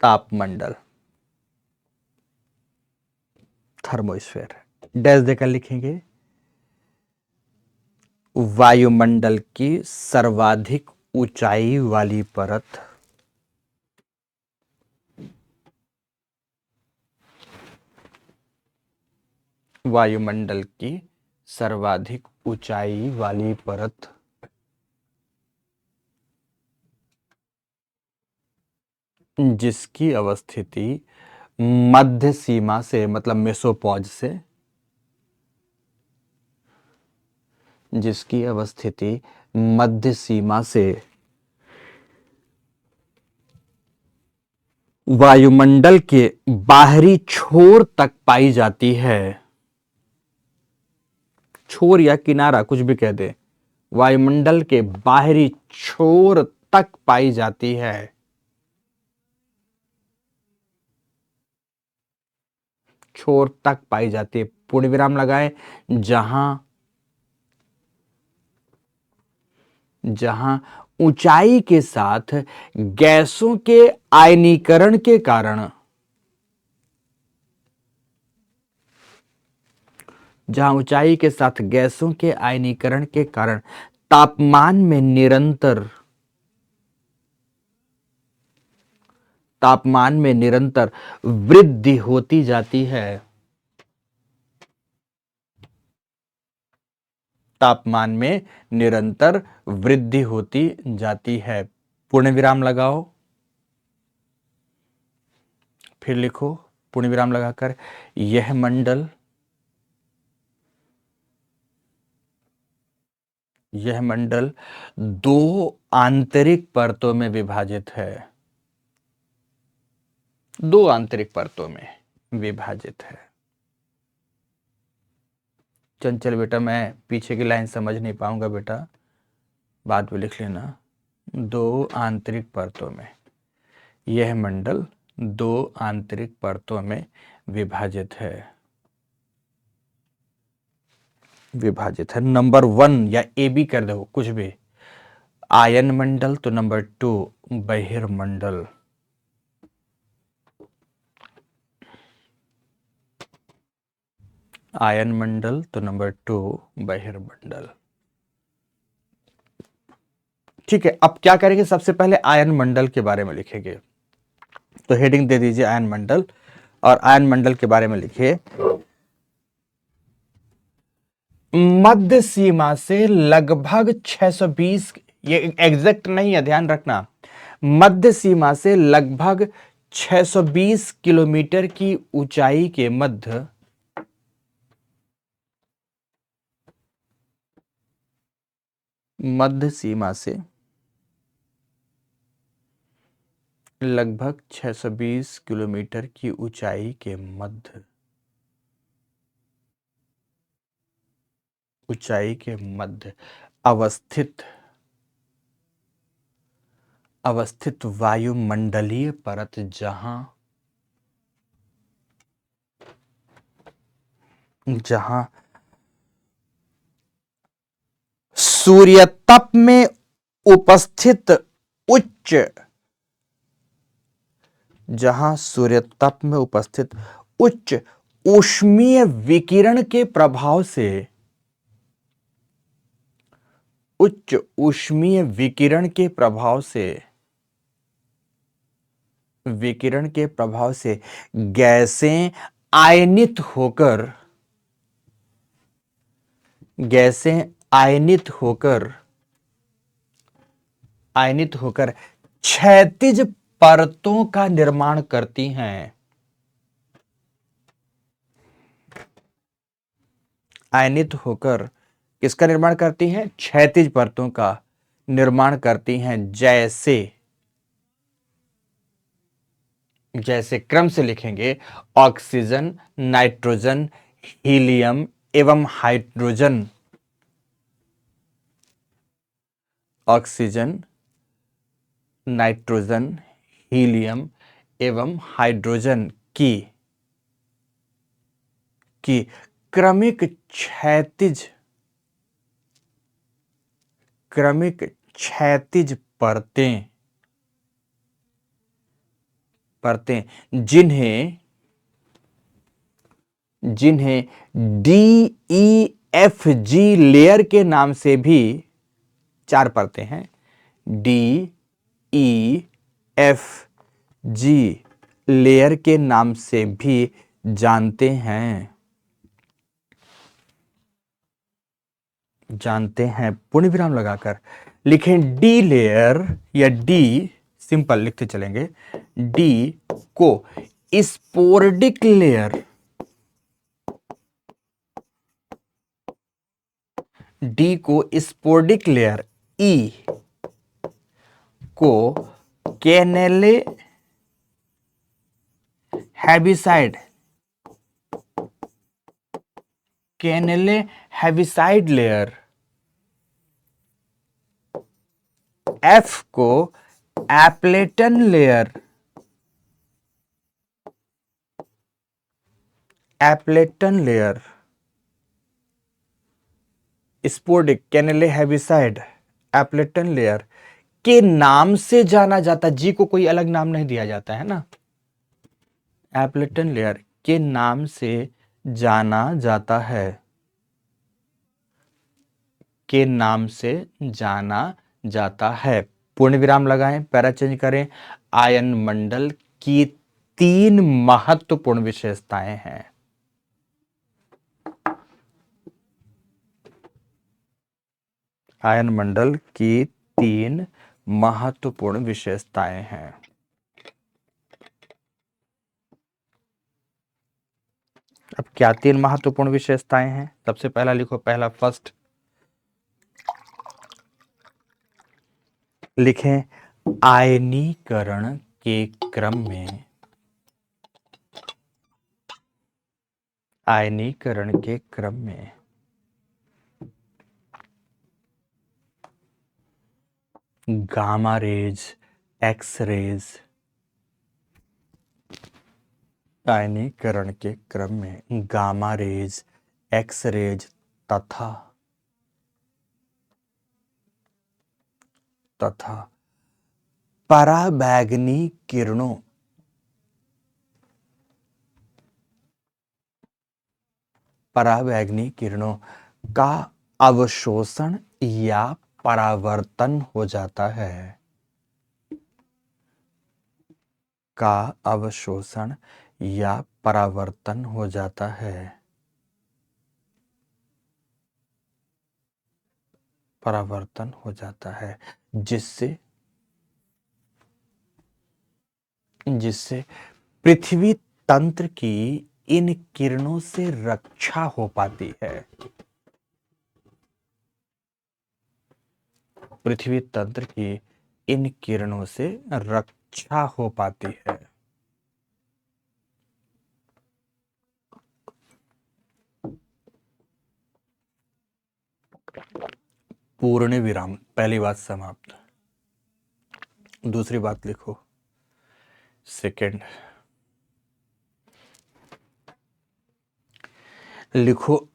Speaker 1: तापमंडल, थर्मोस्फेयर, डैश देकर लिखेंगे। वायुमंडल की सर्वाधिक ऊंचाई वाली परत, वायुमंडल की सर्वाधिक ऊंचाई वाली परत जिसकी अवस्थिति मध्य सीमा से, मतलब मेसोपॉज से, जिसकी अवस्थिति मध्य सीमा से वायुमंडल के बाहरी छोर तक पाई जाती है। छोर या किनारा कुछ भी कह दे, वायुमंडल के बाहरी छोर तक पाई जाती है। छोर तक पाई जाती है, पूर्ण विराम लगाएं। जहां ऊंचाई के साथ गैसों के आयनीकरण के कारण, जहां ऊंचाई के साथ गैसों के आयनीकरण के कारण तापमान में निरंतर वृद्धि होती जाती है। तापमान में निरंतर वृद्धि होती जाती है। पूर्ण विराम लगाओ, फिर लिखो पूर्ण विराम लगाकर, यह मंडल दो आंतरिक परतों में विभाजित है। दो आंतरिक परतों में विभाजित है। चंचल बेटा, मैं पीछे की लाइन समझ नहीं पाऊंगा बेटा, बाद में लिख लेना। दो आंतरिक परतों में, यह मंडल दो आंतरिक परतों में विभाजित है। विभाजित है। नंबर 1 या ए बी कर दो कुछ भी, आयन मंडल, तो नंबर 2 बहिर्मंडल। आयन मंडल तो नंबर 2 बहिर्मंडल। ठीक है, अब क्या करेंगे, सबसे पहले आयन मंडल के बारे में लिखेंगे। तो हेडिंग दे दीजिए आयन मंडल, और आयन मंडल के बारे में लिखिए, मध्य सीमा से लगभग 620, ये एग्जैक्ट नहीं है, ध्यान रखना, मध्य सीमा से लगभग 620 किलोमीटर की ऊंचाई के मध्य सीमा से लगभग 620 किलोमीटर की ऊंचाई के मध्य अवस्थित वायुमंडलीय परत जहां सूर्य तप में उपस्थित उच्च जहां सूर्य तप में उपस्थित उच्च ऊष्मीय विकिरण के प्रभाव से उच्च ऊष्मीय विकिरण के प्रभाव से गैसें आयनित होकर क्षैतिज परतों का निर्माण करती हैं। आयनित होकर किसका निर्माण करती हैं? क्षैतिज परतों का निर्माण करती हैं। जैसे क्रम से लिखेंगे, ऑक्सीजन, नाइट्रोजन, हीलियम एवं हाइड्रोजन। ऑक्सीजन, नाइट्रोजन, हीलियम एवं हाइड्रोजन की क्रमिक क्षैतिज परतें जिन्हें DEFG लेयर के नाम से भी, 4 परतें हैं, DEFG लेयर के नाम से भी जानते हैं। पूर्ण विराम लगाकर लिखें डी लेयर, या डी सिंपल लिखते चलेंगे। डी को स्पोरेडिक लेयर, ई को केनेले हैविसाइड लेयर, एफ को एप्लेटन लेयर, स्पोरेडिक, केनेले हैविसाइड, एप्लेटन लेयर के नाम से जाना जाता। जी को कोई अलग नाम नहीं दिया जाता है ना। एप्लेटन लेयर के नाम से जाना जाता है। पूर्ण विराम लगाएं, पैरा चेंज करें। आयन मंडल की 3 महत्वपूर्ण विशेषताएं हैं। आयन मंडल की 3 महत्वपूर्ण विशेषताएं हैं। अब क्या 3 महत्वपूर्ण विशेषताएं हैं? सबसे पहला लिखो, पहला फर्स्ट लिखें, आयनीकरण के क्रम में गामा रेज, एक्स रेज, आयनीकरण के क्रम में गामा रेज, एक्स रेज तथा पराबैंगनी किरणों का अवशोषण या परावर्तन हो जाता है। परावर्तन हो जाता है, जिससे जिससे पृथ्वी तंत्र की इन किरणों से रक्षा हो पाती है। पृथ्वी तंत्र की इन किरणों से रक्षा हो पाती है। पूर्ण विराम, पहली बात समाप्त। दूसरी बात लिखो, सेकंड लिखो,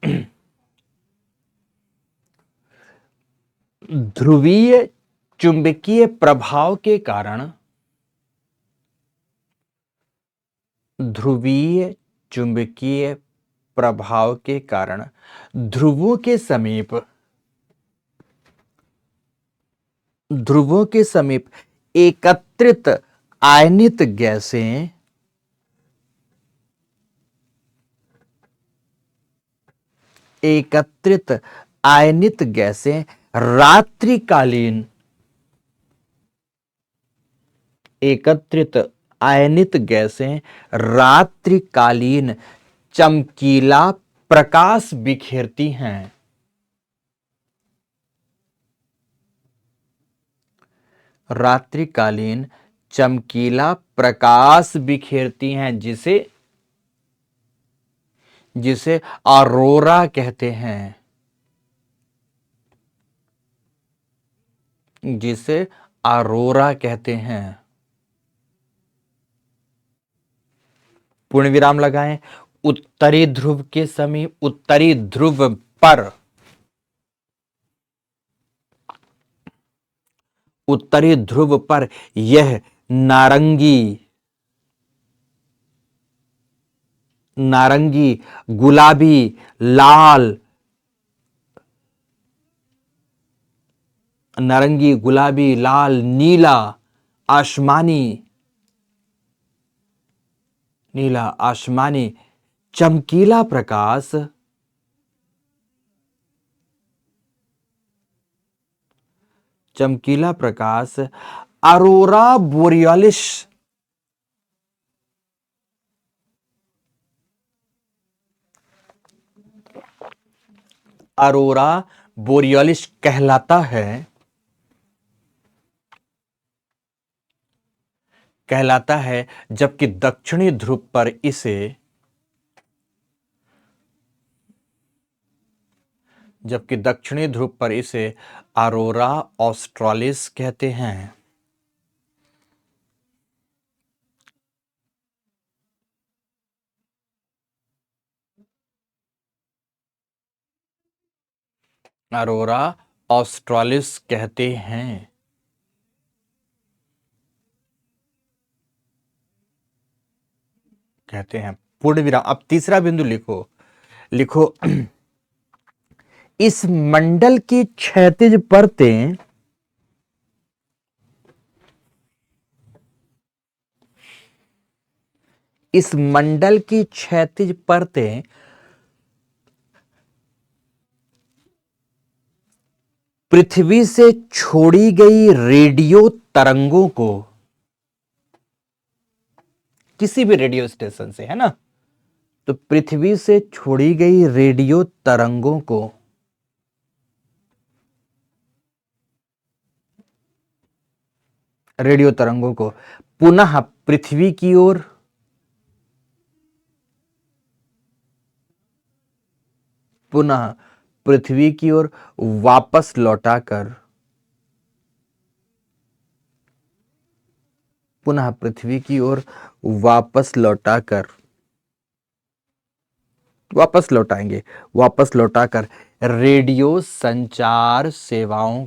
Speaker 1: ध्रुवीय चुंबकीय प्रभाव के कारण, ध्रुवीय चुंबकीय प्रभाव के कारण ध्रुवों के समीप एकत्रित आयनित गैसें रात्रिकालीन एकत्रित आयनित गैसें रात्रिकालीन चमकीला प्रकाश बिखेरती हैं। रात्रिकालीन चमकीला प्रकाश बिखेरती हैं, जिसे ऑरोरा कहते हैं, जिसे ऑरोरा कहते हैं। पूर्ण विराम लगाएं। उत्तरी ध्रुव के समीप, उत्तरी ध्रुव पर, उत्तरी ध्रुव पर यह नारंगी, गुलाबी, लाल, नारंगी, गुलाबी, लाल, नीला, आसमानी चमकीला प्रकाश अरोरा बोरियोलिस, अरोरा बोरियोलिस कहलाता है, जबकि दक्षिणी ध्रुव पर इसे अरोरा ऑस्ट्रालिस कहते हैं। अरोरा ऑस्ट्रालिस कहते हैं। पूर्ण विराम। अब तीसरा बिंदु लिखो, इस मंडल की क्षैतिज परतें पृथ्वी से छोड़ी गई रेडियो तरंगों को, किसी भी रेडियो स्टेशन से, है ना, तो पृथ्वी से छोड़ी गई रेडियो तरंगों को पुनः पृथ्वी की ओर वापस लौटाकर रेडियो संचार सेवाओं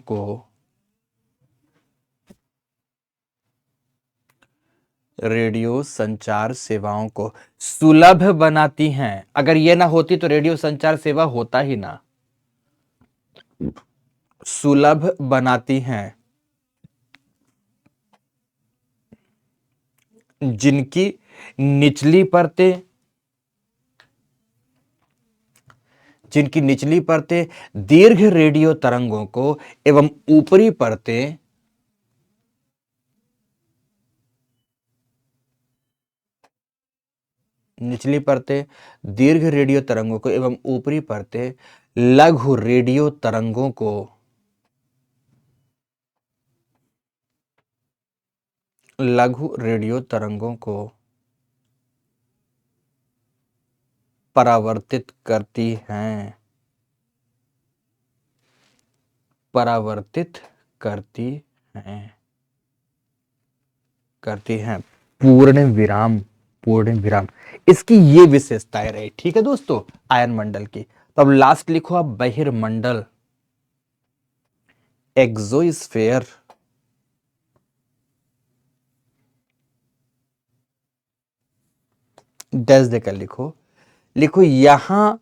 Speaker 1: को सुलभ बनाती हैं। अगर यह ना होती तो रेडियो संचार सेवा होता ही ना। सुलभ बनाती हैं, जिनकी निचली परतें जिनकी निचली परतें दीर्घ रेडियो तरंगों को एवं ऊपरी परतें निचली परतें दीर्घ रेडियो तरंगों को एवं ऊपरी परतें लघु रेडियो तरंगों को परावर्तित करती हैं पूर्ण विराम इसकी ये विशेषताएं रही। ठीक है दोस्तों, आयन मंडल की। तो अब लास्ट लिखो आप बहिर्मंडल, एक्सोस्फेयर, डैश देकर लिखो यहां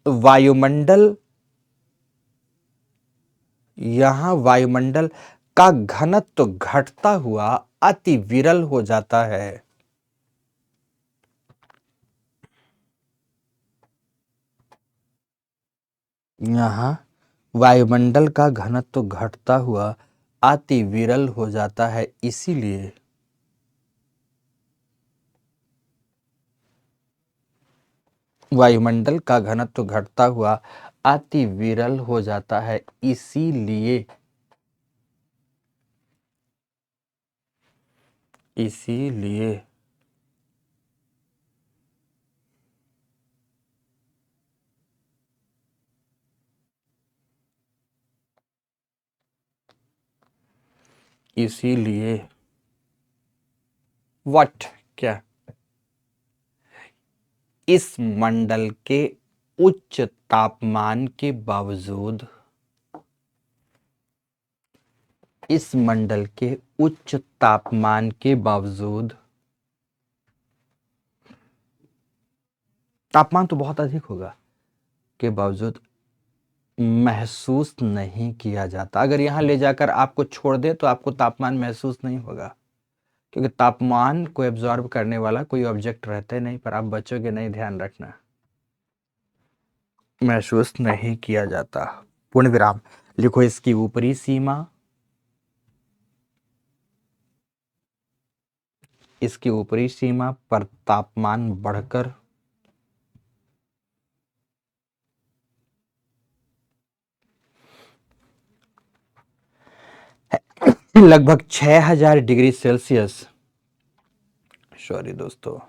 Speaker 1: वायुमंडल का घनत्व घटता हुआ अति विरल हो जाता है। यहां वायुमंडल का घनत्व घटता हुआ अति विरल हो जाता है, इसीलिए वायुमंडल का घनत्व घटता हुआ अति विरल हो जाता है, इसीलिए व्हाट क्या इस मंडल के उच्च तापमान के बावजूद तापमान तो बहुत अधिक होगा के बावजूद महसूस नहीं किया जाता। अगर यहां ले जाकर आपको छोड़ दे तो आपको तापमान महसूस नहीं होगा, क्योंकि तापमान को एब्जॉर्ब करने वाला कोई ऑब्जेक्ट रहते नहीं, पर आप बच्चों नहीं, ध्यान रखना, महसूस नहीं किया जाता। पूर्ण विराम लिखो इसकी ऊपरी सीमा, पर तापमान बढ़कर लगभग 6000 डिग्री सेल्सियस, सॉरी दोस्तों,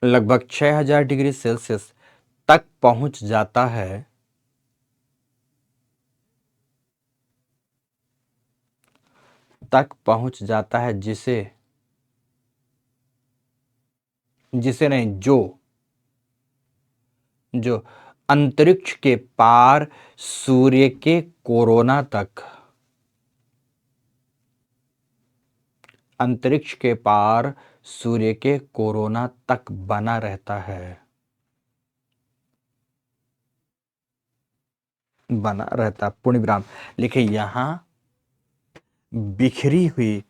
Speaker 1: लगभग 6000 डिग्री सेल्सियस तक पहुंच जाता है, जिसे नहीं जो अंतरिक्ष के पार सूर्य के कोरोना तक बना रहता है, पूर्ण विराम लिखिए यहां बिखरे हुए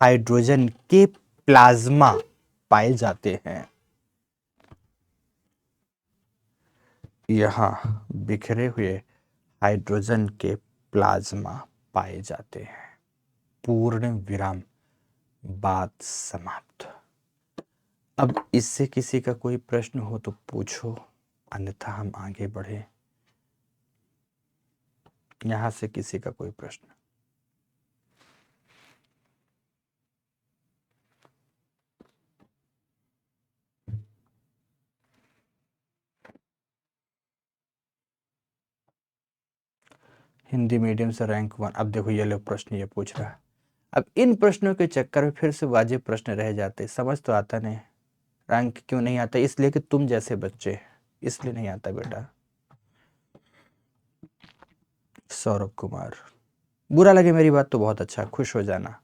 Speaker 1: हाइड्रोजन के प्लाज्मा पाए जाते हैं। यहां बिखरे हुए हाइड्रोजन के प्लाज्मा पाए जाते हैं। पूर्ण विराम, बात समाप्त। अब इससे किसी का कोई प्रश्न हो तो पूछो, अन्यथा हम आगे बढ़े। यहां से किसी का कोई प्रश्न? हिंदी मीडियम से रैंक 1। अब देखो ये लोग प्रश्न ये पूछ रहा है। अब इन प्रश्नों के चक्कर में फिर से वाजिब प्रश्न रह जाते, समझ तो आता नहीं। रैंक क्यों नहीं आता? इसलिए कि तुम जैसे बच्चे, इसलिए नहीं आता बेटा। सौरभ कुमार, बुरा लगे मेरी बात तो बहुत अच्छा, खुश हो जाना।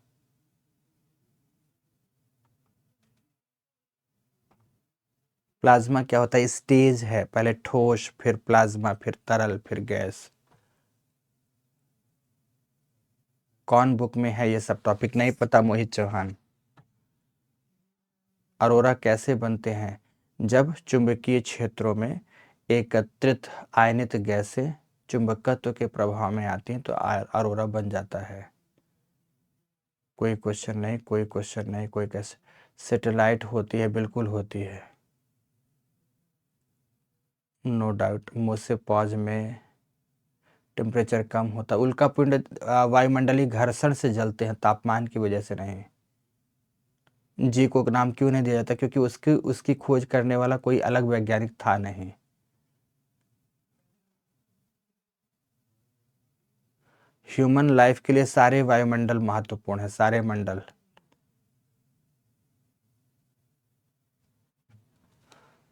Speaker 1: प्लाज्मा क्या होता है? स्टेज है, पहले ठोस, फिर प्लाज्मा, फिर तरल, फिर गैस। कौन बुक में है ये सब टॉपिक? नहीं पता, मोहित चौहान। अरोरा कैसे बनते हैं? जब चुंबकीय क्षेत्रों में एकत्रित आयनित गैसें चुंबकत्व के प्रभाव में आती हैं तो अरोरा बन जाता है। कोई क्वेश्चन नहीं, कोई क्वेश्चन नहीं, कोई कैसे सैटेलाइट होती है? बिल्कुल होती है, नो डाउट। मुझसे पॉज में टेम्परेचर कम होता, उल्का पिंड वायुमंडलीय घर्षण से जलते हैं, तापमान की वजह से नहीं। जी को नाम क्यों नहीं दिया जाता? क्योंकि उसकी उसकी खोज करने वाला कोई अलग वैज्ञानिक था नहीं। ह्यूमन लाइफ के लिए सारे वायुमंडल महत्वपूर्ण है, सारे मंडल।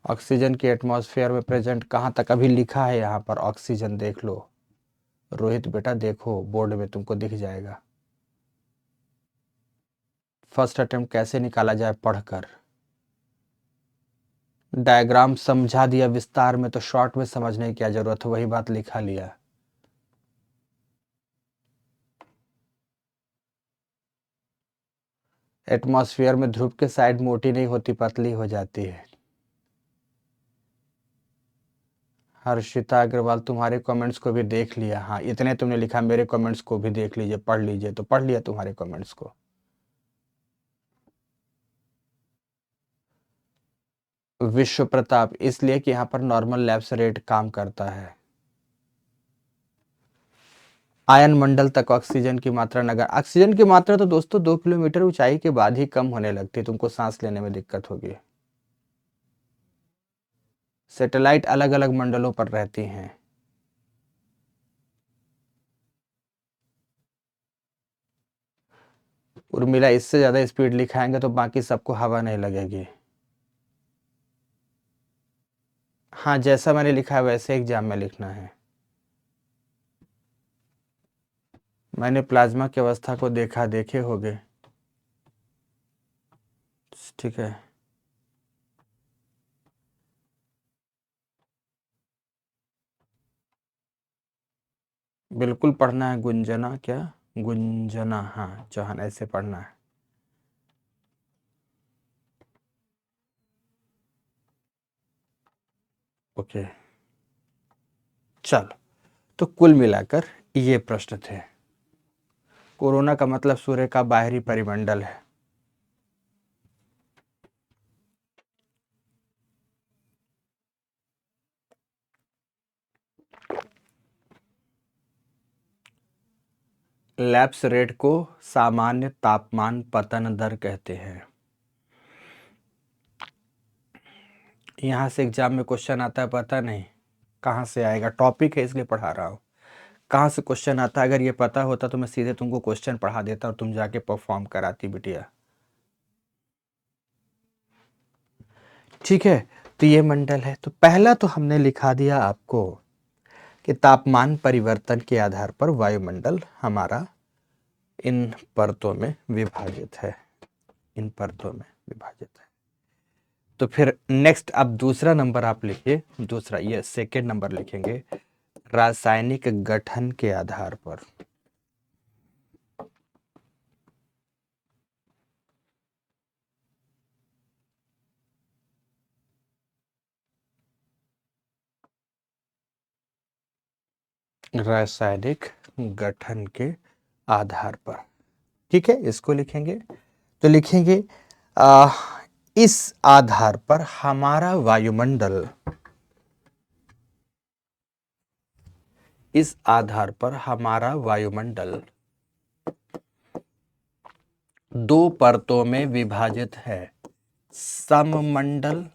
Speaker 1: ऑक्सीजन की एटमॉस्फेयर में प्रेजेंट कहाँ तक? अभी लिखा है यहाँ पर ऑक्सीजन, देख लो रोहित बेटा, देखो बोर्ड में तुमको दिख जाएगा। फर्स्ट अटेम्प्ट कैसे निकाला जाए? पढ़कर। डायग्राम समझा दिया विस्तार में, तो शॉर्ट में समझने की क्या जरूरत है, वही बात लिखा लिया। एटमॉस्फेयर में ध्रुव के साइड मोटी नहीं होती, पतली हो जाती है। हर्षिता अग्रवाल, तुम्हारे कमेंट्स को भी देख लिया। हाँ, इतने तुमने लिखा, मेरे कमेंट्स को भी देख लीजिए, पढ़ लीजिए। तो पढ़ लिया तुम्हारे कमेंट्स को। विश्व प्रताप, इसलिए कि यहाँ पर नॉर्मल लैप्स रेट काम करता है। आयन मंडल तक ऑक्सीजन की मात्रा नगर, ऑक्सीजन की मात्रा तो दोस्तों 2 किलोमीटर ऊंचाई के बाद ही कम होने लगती है, तुमको सांस लेने में दिक्कत होगी। सैटेलाइट अलग अलग मंडलों पर रहती हैं। उर्मिला, इससे ज्यादा स्पीड लिखाएंगे तो बाकी सबको हवा नहीं लगेगी। हाँ, जैसा मैंने लिखा है वैसे एग्जाम में लिखना है। मैंने प्लाज्मा की अवस्था को देखा, देखे होगे, ठीक है। बिल्कुल पढ़ना है। गुंजना, क्या गुंजना? हाँ चौहान, ऐसे पढ़ना है। ओके, चलो। तो कुल मिलाकर ये प्रश्न थे। कोरोना का मतलब सूर्य का बाहरी परिमंडल है। लैप्स रेट को सामान्य तापमान पतन दर कहते हैं। यहां से एग्जाम में क्वेश्चन आता है, पता नहीं कहां से आएगा, टॉपिक है इसलिए पढ़ा रहा हूं। कहां से क्वेश्चन आता है? अगर ये पता होता तो मैं सीधे तुमको क्वेश्चन पढ़ा देता और तुम जाके परफॉर्म कराती बिटिया। ठीक है, तो ये मंडल है। तो पहला तो हमने लिखा दिया आपको कि तापमान परिवर्तन के आधार पर वायुमंडल हमारा इन परतों में विभाजित है, इन परतों में विभाजित है। तो फिर नेक्स्ट अब दूसरा नंबर आप लिखिए, दूसरा ये सेकेंड नंबर लिखेंगे, रासायनिक गठन के आधार पर। रासायनिक गठन के आधार पर, ठीक है, इसको लिखेंगे। तो लिखेंगे इस आधार पर हमारा वायुमंडल, इस आधार पर हमारा वायुमंडल दो परतों में विभाजित है, सममंडल,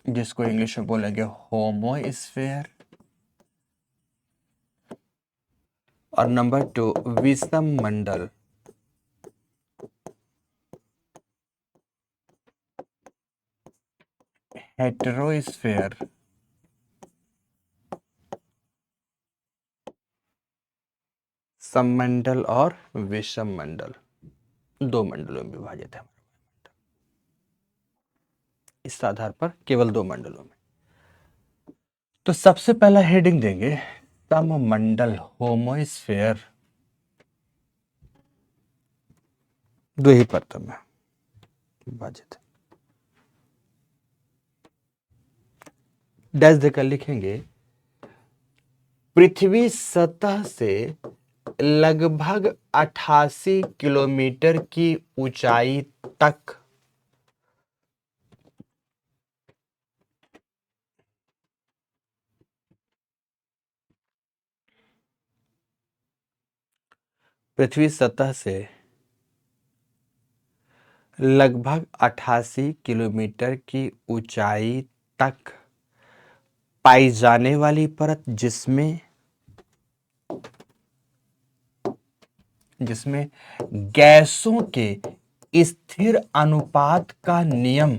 Speaker 1: जिसको इंग्लिश में बोलेंगे होमोस्फेयर, और नंबर 2 विषम मंडल, हेटेरोस्फेयर। सममंडल और विषम मंडल दो मंडलों में विभाजित है। इस आधार पर केवल दो मंडलों में। तो सबसे पहला हेडिंग देंगे सममंडल, होमोस्फेयर। दो ही परतों में विभाजित। डैश देकर लिखेंगे पृथ्वी सतह से लगभग 88 किलोमीटर की ऊंचाई तक पृथ्वी सतह से लगभग 88 किलोमीटर की ऊंचाई तक पाई जाने वाली परत जिसमें जिसमें गैसों के स्थिर अनुपात का नियम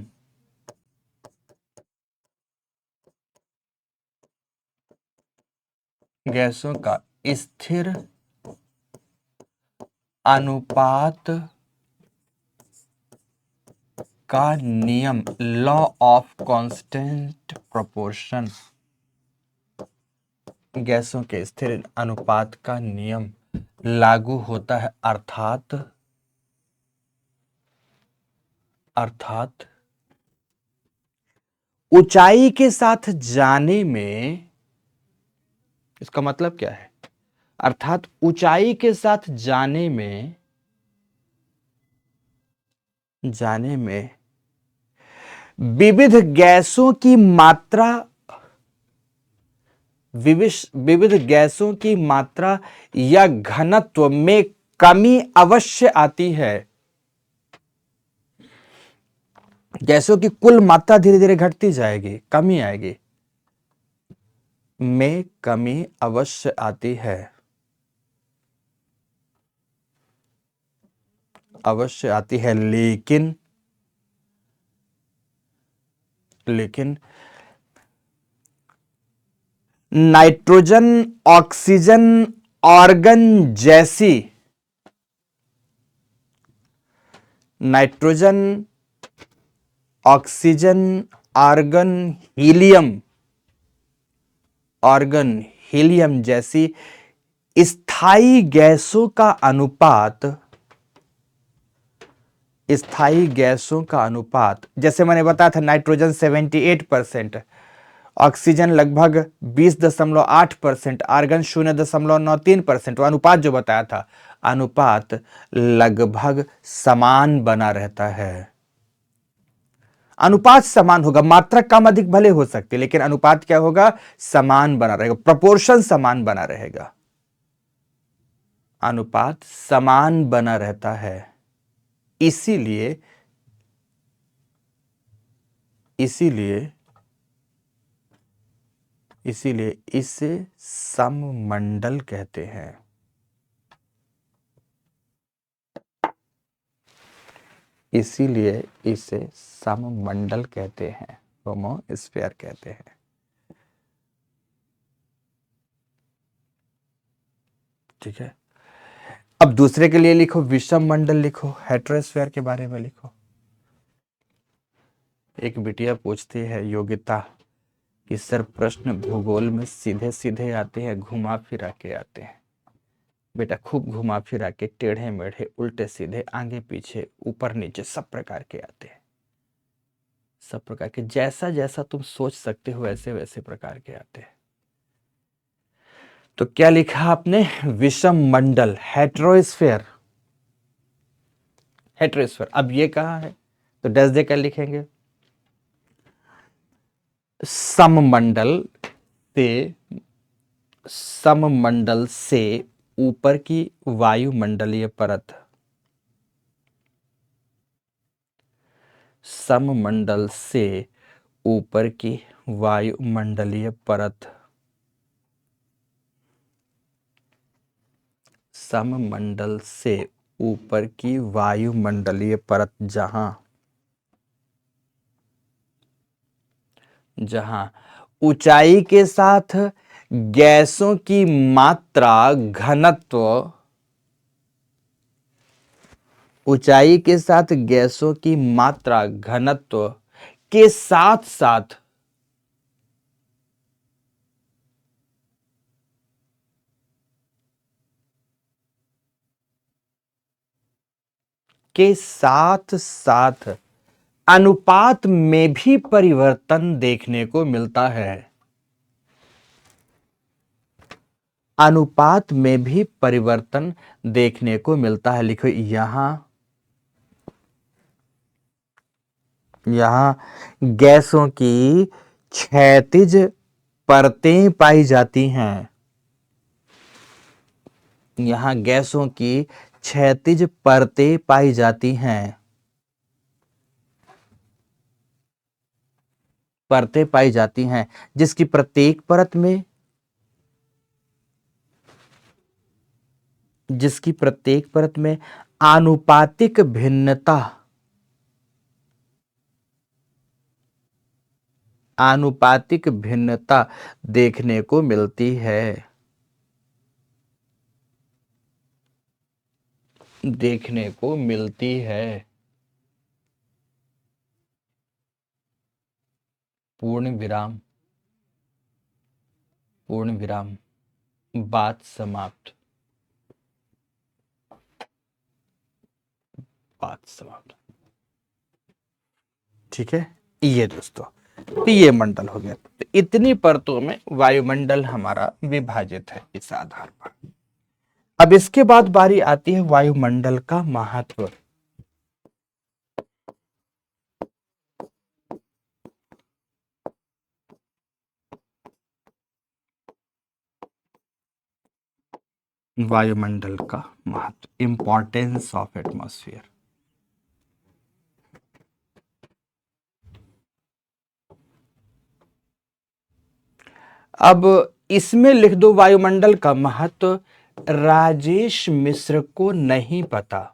Speaker 1: गैसों का स्थिर अनुपात का नियम लॉ ऑफ कांस्टेंट प्रोपोर्शन गैसों के स्थिर अनुपात का नियम लागू होता है अर्थात ऊंचाई के साथ जाने में इसका मतलब क्या है अर्थात ऊंचाई के साथ जाने में विविध गैसों की मात्रा विविध गैसों की मात्रा या घनत्व में कमी अवश्य आती है। गैसों की कुल मात्रा धीरे धीरे घटती जाएगी, कमी आएगी, में कमी अवश्य आती है, लेकिन नाइट्रोजन ऑक्सीजन आर्गन जैसी नाइट्रोजन ऑक्सीजन आर्गन हीलियम जैसी स्थायी गैसों का अनुपात जैसे मैंने बताया था नाइट्रोजन 78%, ऑक्सीजन लगभग 20.8%, आर्गन 0.93%। अनुपात जो बताया था अनुपात लगभग समान बना रहता है। अनुपात समान होगा, मात्रा कम अधिक भले हो सकती है लेकिन अनुपात क्या होगा समान बना रहेगा, प्रोपोर्शन समान बना रहेगा, अनुपात समान बना रहता है। इसीलिए इसे सममंडल कहते हैं। इसीलिए इसे सममंडल कहते हैं, होमोस्फीयर कहते हैं। ठीक है, अब दूसरे के लिए लिखो, विषम मंडल लिखो, हेट्रोस्फीयर के बारे में लिखो। एक बिटिया पूछती है योग्यता कि सर प्रश्न भूगोल में सीधे सीधे आते हैं घुमा फिरा के आते हैं। बेटा खूब घुमा फिरा के, टेढ़े मेढ़े, उल्टे सीधे, आगे पीछे, ऊपर नीचे, सब प्रकार के आते हैं, सब प्रकार के, जैसा जैसा तुम सोच सकते हो वैसे वैसे प्रकार के आते हैं। तो क्या लिखा आपने, विषम मंडल, हेट्रोस्फीयर। अब ये कहां है तो डैश देकर लिखेंगे, सममंडल से ऊपर की वायुमंडलीय परत, सममंडल से ऊपर की वायुमंडलीय परत, सममंडल से ऊपर की वायुमंडलीय परत जहां ऊंचाई के साथ गैसों की मात्रा घनत्व, ऊंचाई के साथ गैसों की मात्रा घनत्व के साथ साथ के साथ साथ अनुपात में भी परिवर्तन देखने को मिलता है। अनुपात में भी परिवर्तन देखने को मिलता है। लिखो यहां गैसों की क्षैतिज परतें पाई जाती हैं। यहां गैसों की क्षैतिज परतें पाई जाती हैं। परतें पाई जाती हैं जिसकी प्रत्येक परत में आनुपातिक भिन्नता देखने को मिलती है। पूर्ण विराम बात समाप्त। ठीक है, ये दोस्तों, तो ये मंडल हो गया। तो इतनी परतों में वायुमंडल हमारा विभाजित है इस आधार पर। अब इसके बाद बारी आती है वायुमंडल का महत्व। वायुमंडल का महत्व, इंपॉर्टेंस ऑफ एटमॉस्फेयर। अब इसमें लिख दो वायुमंडल का महत्व राजेश मिश्र को नहीं पता।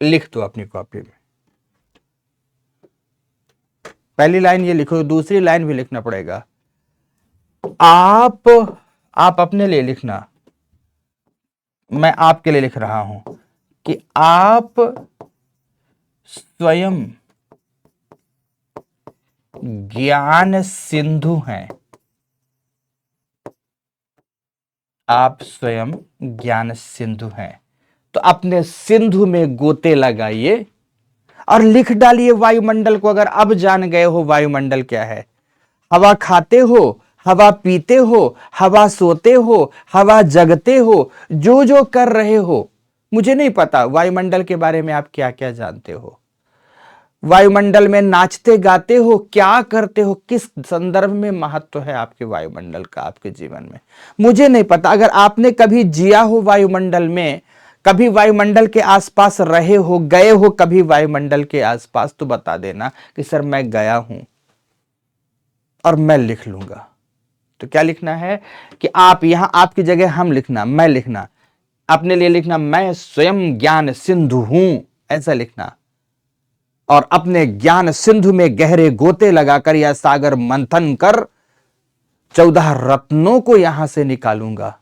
Speaker 1: लिख दो अपनी कॉपी में। पहली लाइन ये लिखो, दूसरी लाइन भी लिखना पड़ेगा। आप अपने लिए लिखना, मैं आपके लिए लिख रहा हूं कि आप स्वयं ज्ञान सिंधु हैं। आप स्वयं ज्ञान सिंधु हैं। तो अपने सिंधु में गोते लगाइए और लिख डालिए वायुमंडल को। अगर अब जान गए हो वायुमंडल क्या है, हवा खाते हो, हवा पीते हो, हवा सोते हो, हवा जगते हो, जो जो कर रहे हो, मुझे नहीं पता वायुमंडल के बारे में आप क्या क्या जानते हो। वायुमंडल में नाचते गाते हो, क्या करते हो, किस संदर्भ में महत्व है आपके वायुमंडल का आपके जीवन में, मुझे नहीं पता। अगर आपने कभी जिया हो वायुमंडल में, कभी वायुमंडल के आसपास रहे हो, गए हो कभी वायुमंडल के आसपास, तो बता देना कि सर मैं गया हूं, और मैं लिख लूंगा। तो क्या लिखना है कि आप यहां, आपकी जगह हम लिखना, मैं लिखना, अपने लिए लिखना मैं स्वयं ज्ञान सिंधु हूं, ऐसा लिखना। और अपने ज्ञान सिंधु में गहरे गोते लगाकर या सागर मंथन कर 14 रत्नों को यहां से निकालूंगा।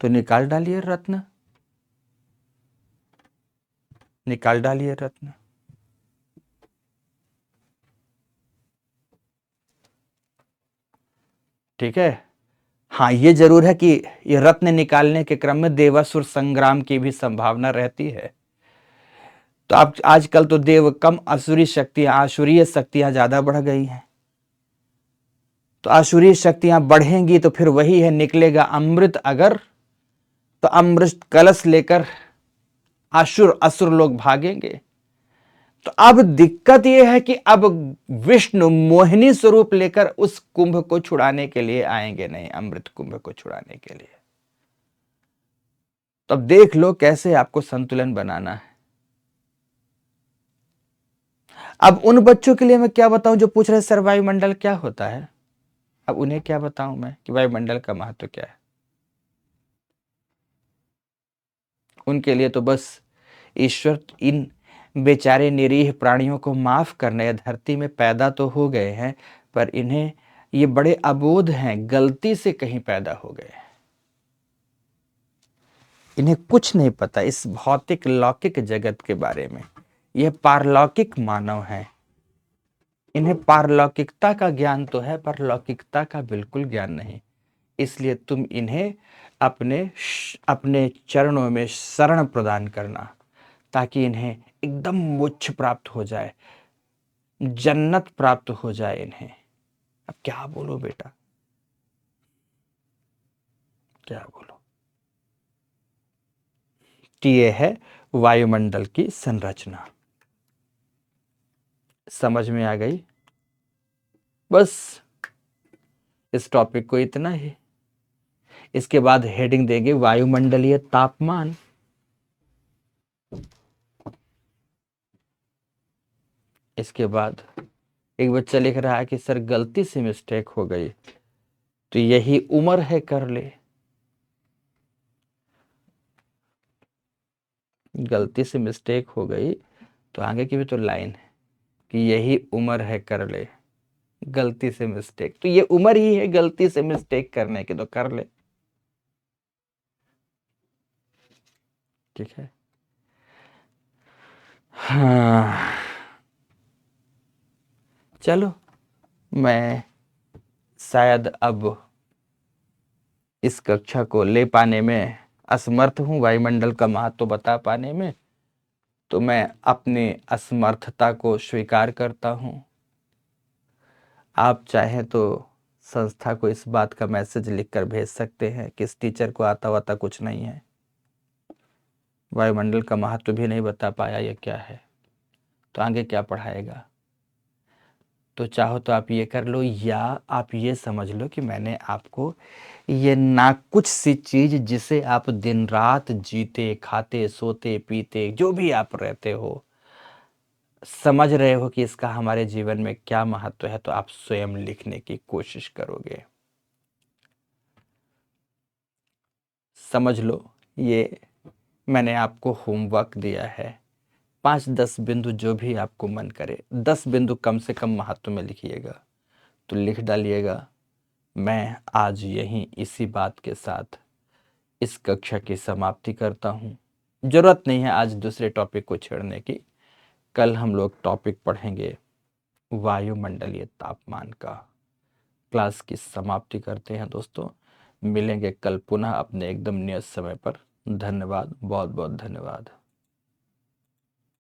Speaker 1: तो निकाल डालिए रत्न, निकाल डालिए रत्न। ठीक है। हाँ, ये जरूर है कि ये रत्न निकालने के क्रम में देवासुर संग्राम की भी संभावना रहती है। तो आप आजकल तो देव कम, आसुरी शक्तियां, आसुरीय शक्तियां ज्यादा बढ़ गई हैं। तो आसुरी शक्तियां बढ़ेंगी तो फिर वही है, निकलेगा अमृत। अगर तो अमृत कलश लेकर असुर लोग भागेंगे। तो अब दिक्कत यह है कि अब विष्णु मोहिनी स्वरूप लेकर उस कुंभ को छुड़ाने के लिए आएंगे नहीं, अमृत कुंभ को छुड़ाने के लिए। तो अब देख लो कैसे आपको संतुलन बनाना है। अब उन बच्चों के लिए मैं क्या बताऊं जो पूछ रहे सर वायुमंडल क्या होता है, अब उन्हें क्या बताऊं मैं कि वायुमंडल का महत्व क्या है। उनके लिए तो बस ईश्वर इन बेचारे निरीह प्राणियों को माफ करने धरती में पैदा तो हो गए हैं, पर इन्हें ये बड़े अबोध हैं, गलती से कहीं पैदा हो गए। इन्हें कुछ नहीं पता इस भौतिक लौकिक जगत के बारे में। ये पारलौकिक मानव हैं। इन्हें पारलौकिकता का ज्ञान तो है, पर लौकिकता का बिल्कुल ज्ञान नहीं। इसलिए तुम इन्हें अपने चरणों में शरण प्रदान करना, ताकि इन्हें एकदम मोक्ष प्राप्त हो जाए, जन्नत प्राप्त हो जाए इन्हें। अब क्या बोलो बेटा, क्या बोलो। कि ये है वायुमंडल की संरचना। समझ में आ गई? बस इस टॉपिक को इतना ही। इसके बाद हेडिंग देंगे वायुमंडलीय तापमान। इसके बाद एक बच्चा लिख रहा है कि सर गलती से मिस्टेक हो गई, तो यही उम्र है, कर ले। गलती से मिस्टेक हो गई तो आगे की भी तो लाइन है कि यही उम्र है, कर ले। गलती से मिस्टेक, तो ये उम्र ही है गलती से मिस्टेक करने की, तो कर ले। ठीक है। हाँ, चलो, मैं शायद अब इस कक्षा को ले पाने में असमर्थ हूं, वायुमंडल का महत्व बता पाने में। तो मैं अपनी असमर्थता को स्वीकार करता हूं। आप चाहें तो संस्था को इस बात का मैसेज लिखकर भेज सकते हैं कि इस टीचर को आता वाता कुछ नहीं है, वायुमंडल का महत्व भी नहीं बता पाया, ये क्या है, तो आगे क्या पढ़ाएगा। तो चाहो तो आप ये कर लो, या आप ये समझ लो कि मैंने आपको ये ना कुछ सी चीज जिसे आप दिन रात जीते खाते सोते पीते जो भी आप रहते हो, समझ रहे हो कि इसका हमारे जीवन में क्या महत्व है, तो आप स्वयं लिखने की कोशिश करोगे। समझ लो, ये मैंने आपको होमवर्क दिया है। 5-10 बिंदु जो भी आपको मन करे, 10 बिंदु कम से कम महत्व में लिखिएगा, तो लिख डालिएगा। मैं आज यहीं इसी बात के साथ इस कक्षा की समाप्ति करता हूँ। जरूरत नहीं है आज दूसरे टॉपिक को छेड़ने की। कल हम लोग टॉपिक पढ़ेंगे वायुमंडलीय तापमान का। क्लास की समाप्ति करते हैं दोस्तों। मिलेंगे कल पुनः अपने एकदम नियत समय पर। धन्यवाद, बहुत बहुत धन्यवाद।